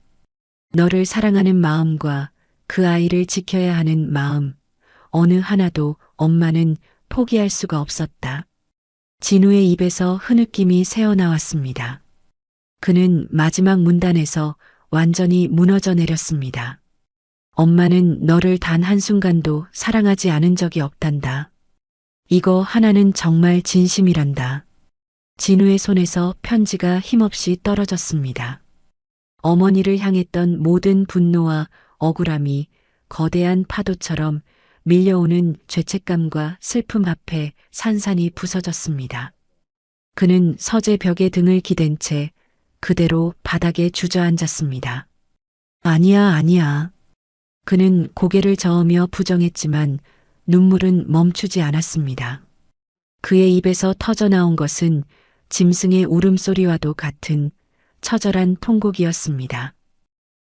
너를 사랑하는 마음과 그 아이를 지켜야 하는 마음, 어느 하나도 엄마는 포기할 수가 없었다. 진우의 입에서 흐느낌이 새어나왔습니다. 그는 마지막 문단에서 완전히 무너져 내렸습니다. 엄마는 너를 단 한순간도 사랑하지 않은 적이 없단다. 이거 하나는 정말 진심이란다. 진우의 손에서 편지가 힘없이 떨어졌습니다. 어머니를 향했던 모든 분노와 억울함이 거대한 파도처럼 밀려오는 죄책감과 슬픔 앞에 산산이 부서졌습니다. 그는 서재 벽에 등을 기댄 채 그대로 바닥에 주저앉았습니다. 아니야, 아니야. 그는 고개를 저으며 부정했지만 눈물은 멈추지 않았습니다. 그의 입에서 터져나온 것은 짐승의 울음소리와도 같은 처절한 통곡이었습니다.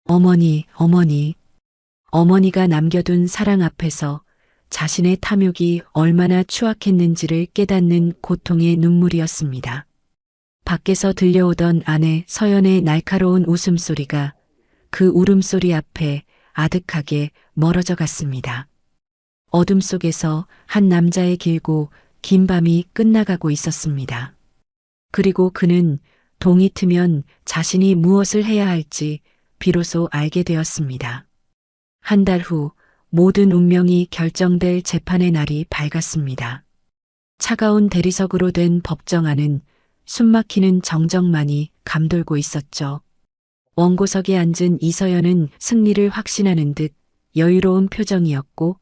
어머니, 어머니. 어머니가 남겨둔 사랑 앞에서 자신의 탐욕이 얼마나 추악했는지를 깨닫는 고통의 눈물이었습니다. 밖에서 들려오던 아내 서연의 날카로운 웃음소리가 그 울음소리 앞에 아득하게 멀어져 갔습니다. 어둠 속에서 한 남자의 길고 긴 밤이 끝나가고 있었습니다. 그리고 그는 동이 트면 자신이 무엇을 해야 할지 비로소 알게 되었습니다. 한 달 후 모든 운명이 결정될 재판의 날이 밝았습니다. 차가운 대리석으로 된 법정안은 숨막히는 정적만이 감돌고 있었죠. 원고석에 앉은 이서연은 승리를 확신하는 듯 여유로운 표정이었고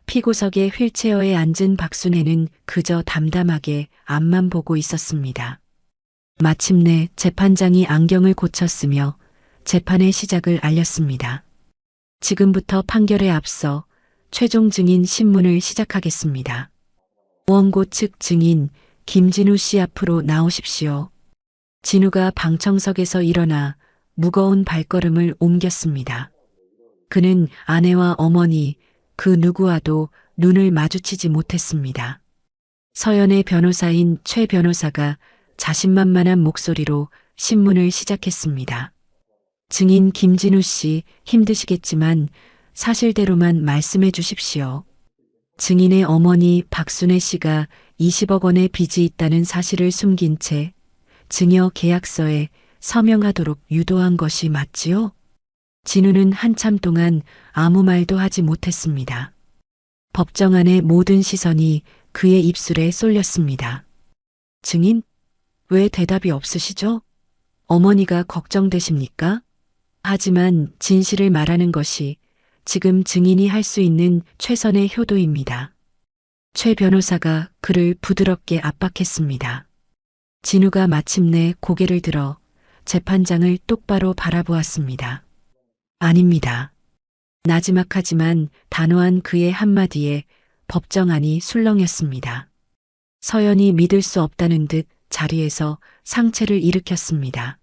피고석의 휠체어에 앉은 박순애는 그저 담담하게 앞만 보고 있었습니다. 마침내 재판장이 안경을 고쳤으며 재판의 시작을 알렸습니다. 지금부터 판결에 앞서 최종 증인 신문을 시작하겠습니다. 원고 측 증인 김진우 씨 앞으로 나오십시오. 진우가 방청석에서 일어나 무거운 발걸음을 옮겼습니다. 그는 아내와 어머니 그 누구와도 눈을 마주치지 못했습니다. 서연의 변호사인 최 변호사가 자신만만한 목소리로 신문을 시작했습니다. 증인 김진우 씨 힘드시겠지만 사실대로만 말씀해 주십시오. 증인의 어머니 박순애 씨가 20억 원의 빚이 있다는 사실을 숨긴 채 증여 계약서에 서명하도록 유도한 것이 맞지요? 진우는 한참 동안 아무 말도 하지 못했습니다. 법정 안의 모든 시선이 그의 입술에 쏠렸습니다. 증인? 왜 대답이 없으시죠? 어머니가 걱정되십니까? 하지만 진실을 말하는 것이 지금 증인이 할 수 있는 최선의 효도입니다. 최 변호사가 그를 부드럽게 압박했습니다. 진우가 마침내 고개를 들어 재판장을 똑바로 바라보았습니다. 아닙니다. 나지막하지만 단호한 그의 한마디에 법정안이 술렁였습니다. 서연이 믿을 수 없다는 듯 자리에서 상체를 일으켰습니다.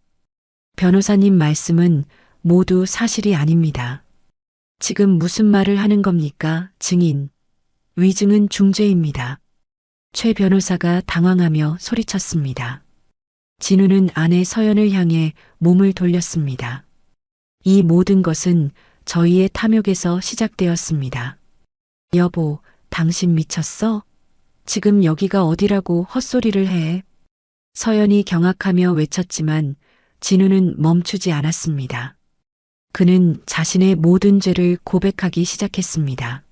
변호사님 말씀은 모두 사실이 아닙니다. 지금 무슨 말을 하는 겁니까, 증인? 위증은 중죄입니다. 최 변호사가 당황하며 소리쳤습니다. 진우는 아내 서연을 향해 몸을 돌렸습니다. 이 모든 것은 저희의 탐욕에서 시작되었습니다. 여보, 당신 미쳤어? 지금 여기가 어디라고 헛소리를 해? 서연이 경악하며 외쳤지만 진우는 멈추지 않았습니다. 그는 자신의 모든 죄를 고백하기 시작했습니다.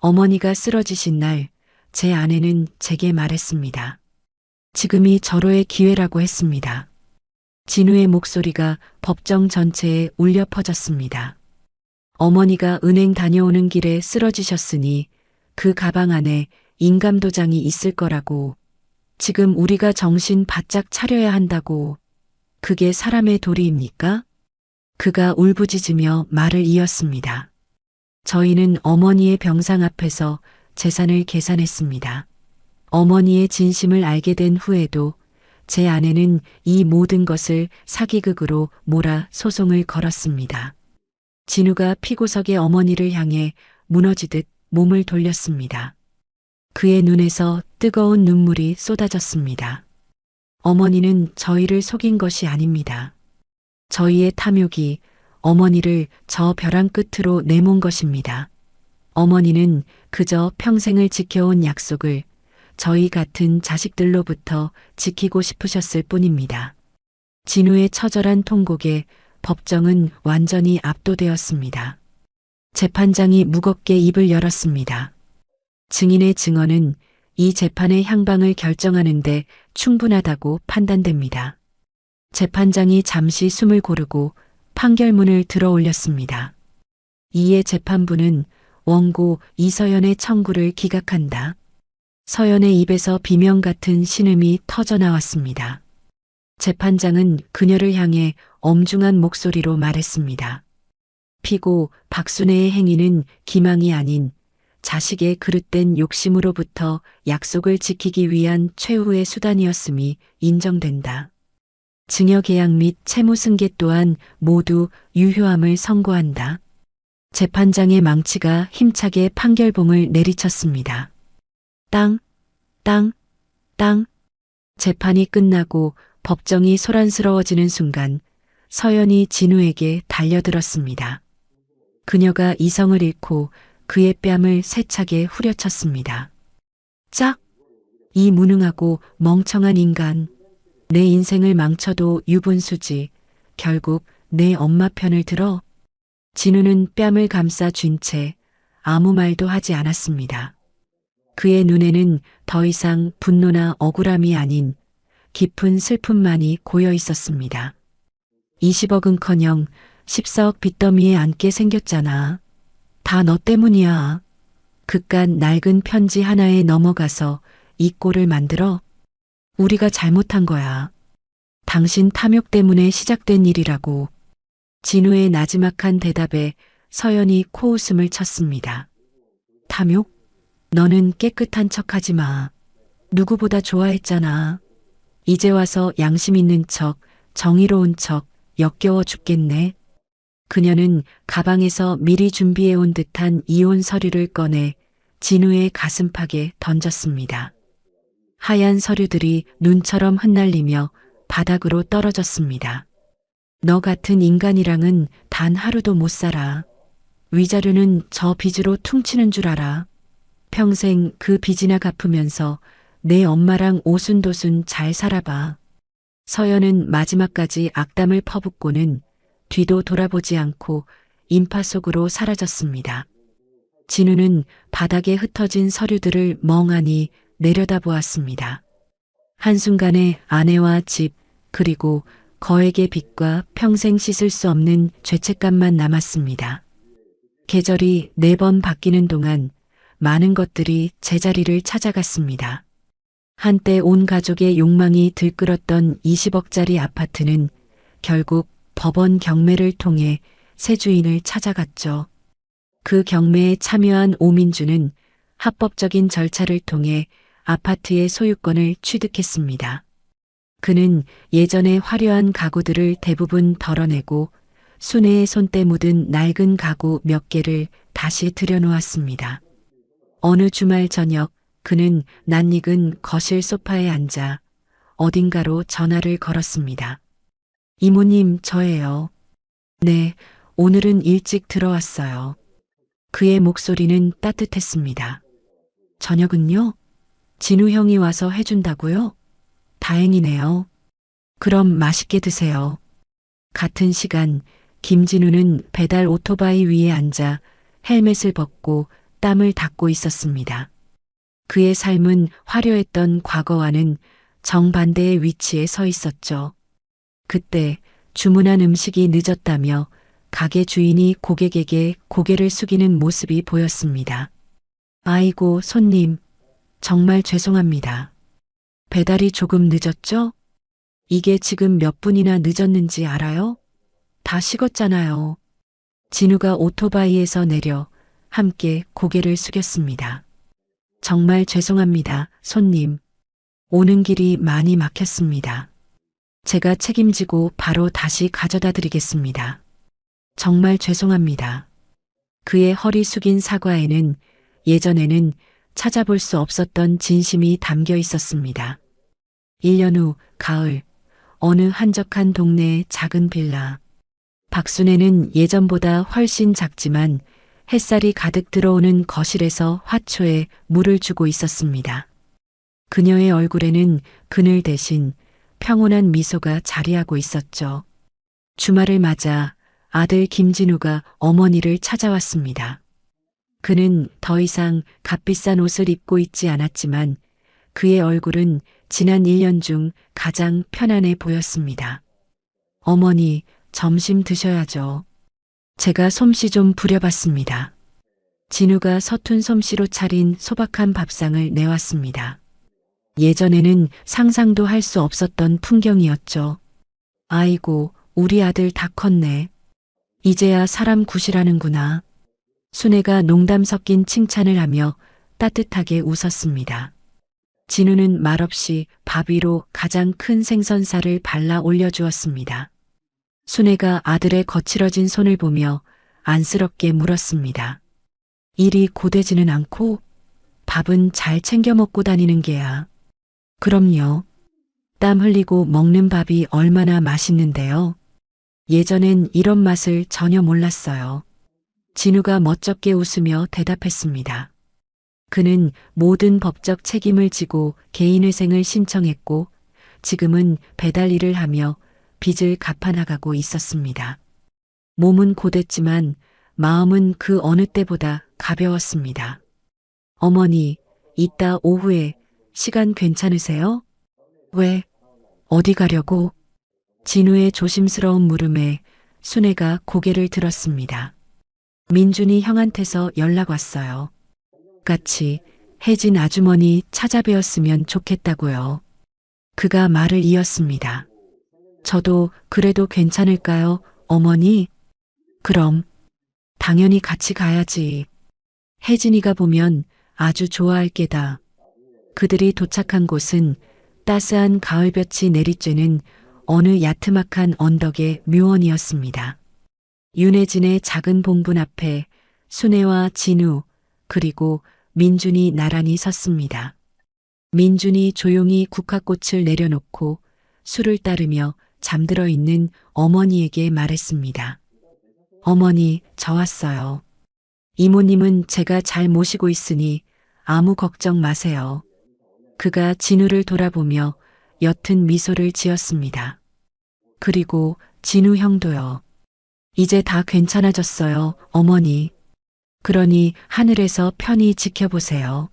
어머니가 쓰러지신 날 제 아내는 제게 말했습니다. 지금이 절호의 기회라고 했습니다. 진우의 목소리가 법정 전체에 울려 퍼졌습니다. 어머니가 은행 다녀오는 길에 쓰러지셨으니 그 가방 안에 인감도장이 있을 거라고, 지금 우리가 정신 바짝 차려야 한다고, 그게 사람의 도리입니까? 그가 울부짖으며 말을 이었습니다. 저희는 어머니의 병상 앞에서 재산을 계산했습니다. 어머니의 진심을 알게 된 후에도 제 아내는 이 모든 것을 사기극으로 몰아 소송을 걸었습니다. 진우가 피고석의 어머니를 향해 무너지듯 몸을 돌렸습니다. 그의 눈에서 뜨거운 눈물이 쏟아졌습니다. 어머니는 저희를 속인 것이 아닙니다. 저희의 탐욕이 어머니를 저 벼랑 끝으로 내몬 것입니다. 어머니는 그저 평생을 지켜온 약속을 저희 같은 자식들로부터 지키고 싶으셨을 뿐입니다. 진우의 처절한 통곡에 법정은 완전히 압도되었습니다. 재판장이 무겁게 입을 열었습니다. 증인의 증언은 이 재판의 향방을 결정하는데 충분하다고 판단됩니다. 재판장이 잠시 숨을 고르고 판결문을 들어 올렸습니다. 이에 재판부는 원고 이서연의 청구를 기각한다. 서연의 입에서 비명 같은 신음이 터져 나왔습니다. 재판장은 그녀를 향해 엄중한 목소리로 말했습니다. 피고 박순애의 행위는 기망이 아닌 자식의 그릇된 욕심으로부터 약속을 지키기 위한 최후의 수단이었음이 인정된다. 증여계약 및 채무승계 또한 모두 유효함을 선고한다. 재판장의 망치가 힘차게 판결봉을 내리쳤습니다. 땅, 땅, 땅. 재판이 끝나고 법정이 소란스러워지는 순간 서연이 진우에게 달려들었습니다. 그녀가 이성을 잃고 그의 뺨을 세차게 후려쳤습니다. 짝! 이 무능하고 멍청한 인간. 내 인생을 망쳐도 유분수지. 결국 내 엄마 편을 들어. 진우는 뺨을 감싸 쥔 채 아무 말도 하지 않았습니다. 그의 눈에는 더 이상 분노나 억울함이 아닌 깊은 슬픔만이 고여 있었습니다. 20억은커녕 14억 빚더미에 앉게 생겼잖아. 다 너 때문이야. 그깟 낡은 편지 하나에 넘어가서 이 꼴을 만들어. 우리가 잘못한 거야. 당신 탐욕 때문에 시작된 일이라고. 진우의 나지막한 대답에 서연이 코웃음을 쳤습니다. 탐욕? 너는 깨끗한 척하지 마. 누구보다 좋아했잖아. 이제 와서 양심 있는 척, 정의로운 척, 역겨워 죽겠네. 그녀는 가방에서 미리 준비해온 듯한 이혼 서류를 꺼내 진우의 가슴팍에 던졌습니다. 하얀 서류들이 눈처럼 흩날리며 바닥으로 떨어졌습니다. 너 같은 인간이랑은 단 하루도 못 살아. 위자료는 저 빚으로 퉁치는 줄 알아. 평생 그 빚이나 갚으면서 내 엄마랑 오순도순 잘 살아봐. 서연은 마지막까지 악담을 퍼붓고는 뒤도 돌아보지 않고 인파 속으로 사라졌습니다. 진우는 바닥에 흩어진 서류들을 멍하니 내려다보았습니다. 한순간에 아내와 집, 그리고 거액의 빚과 평생 씻을 수 없는 죄책감만 남았습니다. 계절이 4번 바뀌는 동안 많은 것들이 제자리를 찾아갔습니다. 한때 온 가족의 욕망이 들끓었던 20억짜리 아파트는 결국 법원 경매를 통해 새 주인을 찾아갔죠. 그 경매에 참여한 오민주는 합법적인 절차를 통해 아파트의 소유권을 취득했습니다. 그는 예전의 화려한 가구들을 대부분 덜어내고 순애의 손때 묻은 낡은 가구 몇 개를 다시 들여놓았습니다. 어느 주말 저녁 그는 낯익은 거실 소파에 앉아 어딘가로 전화를 걸었습니다. 이모님, 저예요. 네, 오늘은 일찍 들어왔어요. 그의 목소리는 따뜻했습니다. 저녁은요? 진우 형이 와서 해준다고요? 다행이네요. 그럼 맛있게 드세요. 같은 시간 김진우는 배달 오토바이 위에 앉아 헬멧을 벗고 땀을 닦고 있었습니다. 그의 삶은 화려했던 과거와는 정반대의 위치에 서 있었죠. 그때 주문한 음식이 늦었다며 가게 주인이 고객에게 고개를 숙이는 모습이 보였습니다. 아이고, 손님, 정말 죄송합니다. 배달이 조금 늦었죠? 이게 지금 몇 분이나 늦었는지 알아요? 다 식었잖아요. 진우가 오토바이에서 내려 함께 고개를 숙였습니다. 정말 죄송합니다, 손님. 오는 길이 많이 막혔습니다. 제가 책임지고 바로 다시 가져다 드리겠습니다. 정말 죄송합니다. 그의 허리 숙인 사과에는 예전에는 찾아볼 수 없었던 진심이 담겨 있었습니다. 1년 후 가을, 어느 한적한 동네의 작은 빌라. 박순애는 예전보다 훨씬 작지만 햇살이 가득 들어오는 거실에서 화초에 물을 주고 있었습니다. 그녀의 얼굴에는 그늘 대신 평온한 미소가 자리하고 있었죠. 주말을 맞아 아들 김진우가 어머니를 찾아왔습니다. 그는 더 이상 값비싼 옷을 입고 있지 않았지만 그의 얼굴은 지난 1년 중 가장 편안해 보였습니다. 어머니, 점심 드셔야죠. 제가 솜씨 좀 부려봤습니다. 진우가 서툰 솜씨로 차린 소박한 밥상을 내왔습니다. 예전에는 상상도 할 수 없었던 풍경이었죠. 아이고, 우리 아들 다 컸네. 이제야 사람 굿이라는구나. 순애가 농담 섞인 칭찬을 하며 따뜻하게 웃었습니다. 진우는 말없이 밥 위로 가장 큰 생선살을 발라 올려주었습니다. 순애가 아들의 거칠어진 손을 보며 안쓰럽게 물었습니다. 일이 고되지는 않고 밥은 잘 챙겨 먹고 다니는 게야. 그럼요. 땀 흘리고 먹는 밥이 얼마나 맛있는데요. 예전엔 이런 맛을 전혀 몰랐어요. 진우가 멋쩍게 웃으며 대답했습니다. 그는 모든 법적 책임을 지고 개인회생을 신청했고 지금은 배달 일을 하며 빚을 갚아나가고 있었습니다. 몸은 고됐지만 마음은 그 어느 때보다 가벼웠습니다. 어머니, 이따 오후에 시간 괜찮으세요? 왜? 어디 가려고? 진우의 조심스러운 물음에 순애가 고개를 들었습니다. 민준이 형한테서 연락 왔어요. 같이 혜진 아주머니 찾아뵈었으면 좋겠다고요. 그가 말을 이었습니다. 저도 그래도 괜찮을까요, 어머니? 그럼 당연히 같이 가야지. 혜진이가 보면 아주 좋아할 게다. 그들이 도착한 곳은 따스한 가을볕이 내리쬐는 어느 야트막한 언덕의 묘원이었습니다. 윤혜진의 작은 봉분 앞에 순애와 진우 그리고 민준이 나란히 섰습니다. 민준이 조용히 국화꽃을 내려놓고 술을 따르며 잠들어 있는 어머니에게 말했습니다. 어머니, 저 왔어요. 이모님은 제가 잘 모시고 있으니 아무 걱정 마세요. 그가 진우를 돌아보며 옅은 미소를 지었습니다. 그리고 진우 형도요. 이제 다 괜찮아졌어요, 어머니. 그러니 하늘에서 편히 지켜보세요.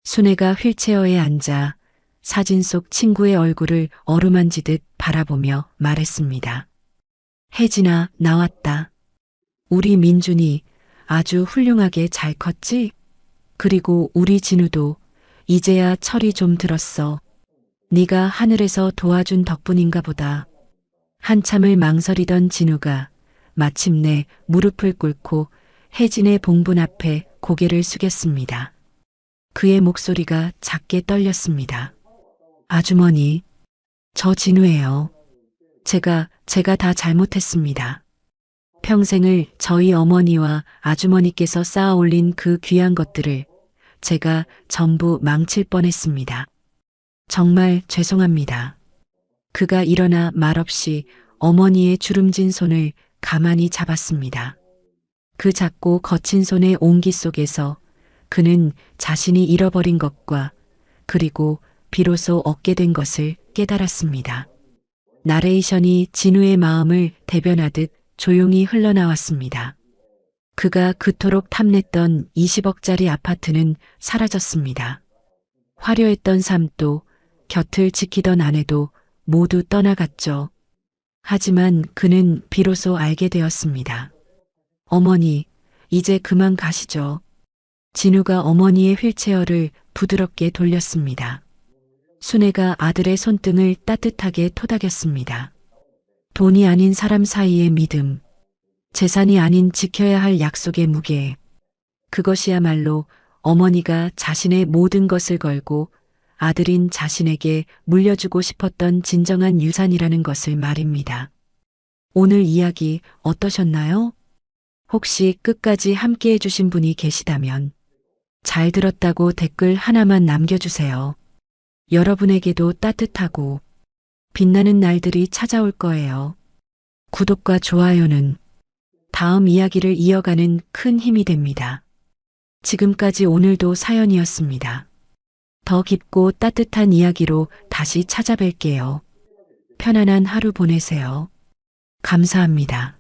순애가 휠체어에 앉아 사진 속 친구의 얼굴을 어루만지듯 바라보며 말했습니다. 혜진아, 나왔다. 우리 민준이 아주 훌륭하게 잘 컸지? 그리고 우리 진우도 이제야 철이 좀 들었어. 네가 하늘에서 도와준 덕분인가 보다. 한참을 망설이던 진우가 마침내 무릎을 꿇고 혜진의 봉분 앞에 고개를 숙였습니다. 그의 목소리가 작게 떨렸습니다. 아주머니, 저 진우예요. 제가 다 잘못했습니다. 평생을 저희 어머니와 아주머니께서 쌓아 올린 그 귀한 것들을 제가 전부 망칠 뻔했습니다. 정말 죄송합니다. 그가 일어나 말없이 어머니의 주름진 손을 가만히 잡았습니다. 그 작고 거친 손의 온기 속에서 그는 자신이 잃어버린 것과 그리고 비로소 얻게 된 것을 깨달았습니다. 나레이션이 진우의 마음을 대변하듯 조용히 흘러나왔습니다. 그가 그토록 탐냈던 20억짜리 아파트는 사라졌습니다. 화려했던 삶도 곁을 지키던 아내도 모두 떠나갔죠. 하지만 그는 비로소 알게 되었습니다. 어머니, 이제 그만 가시죠. 진우가 어머니의 휠체어를 부드럽게 돌렸습니다. 순애가 아들의 손등을 따뜻하게 토닥였습니다. 돈이 아닌 사람 사이의 믿음, 재산이 아닌 지켜야 할 약속의 무게, 그것이야말로 어머니가 자신의 모든 것을 걸고 아들인 자신에게 물려주고 싶었던 진정한 유산이라는 것을 말입니다. 오늘 이야기 어떠셨나요? 혹시 끝까지 함께 해주신 분이 계시다면 잘 들었다고 댓글 하나만 남겨주세요. 여러분에게도 따뜻하고 빛나는 날들이 찾아올 거예요. 구독과 좋아요는 다음 이야기를 이어가는 큰 힘이 됩니다. 지금까지 오늘도 사연이었습니다. 더 깊고 따뜻한 이야기로 다시 찾아뵐게요. 편안한 하루 보내세요. 감사합니다.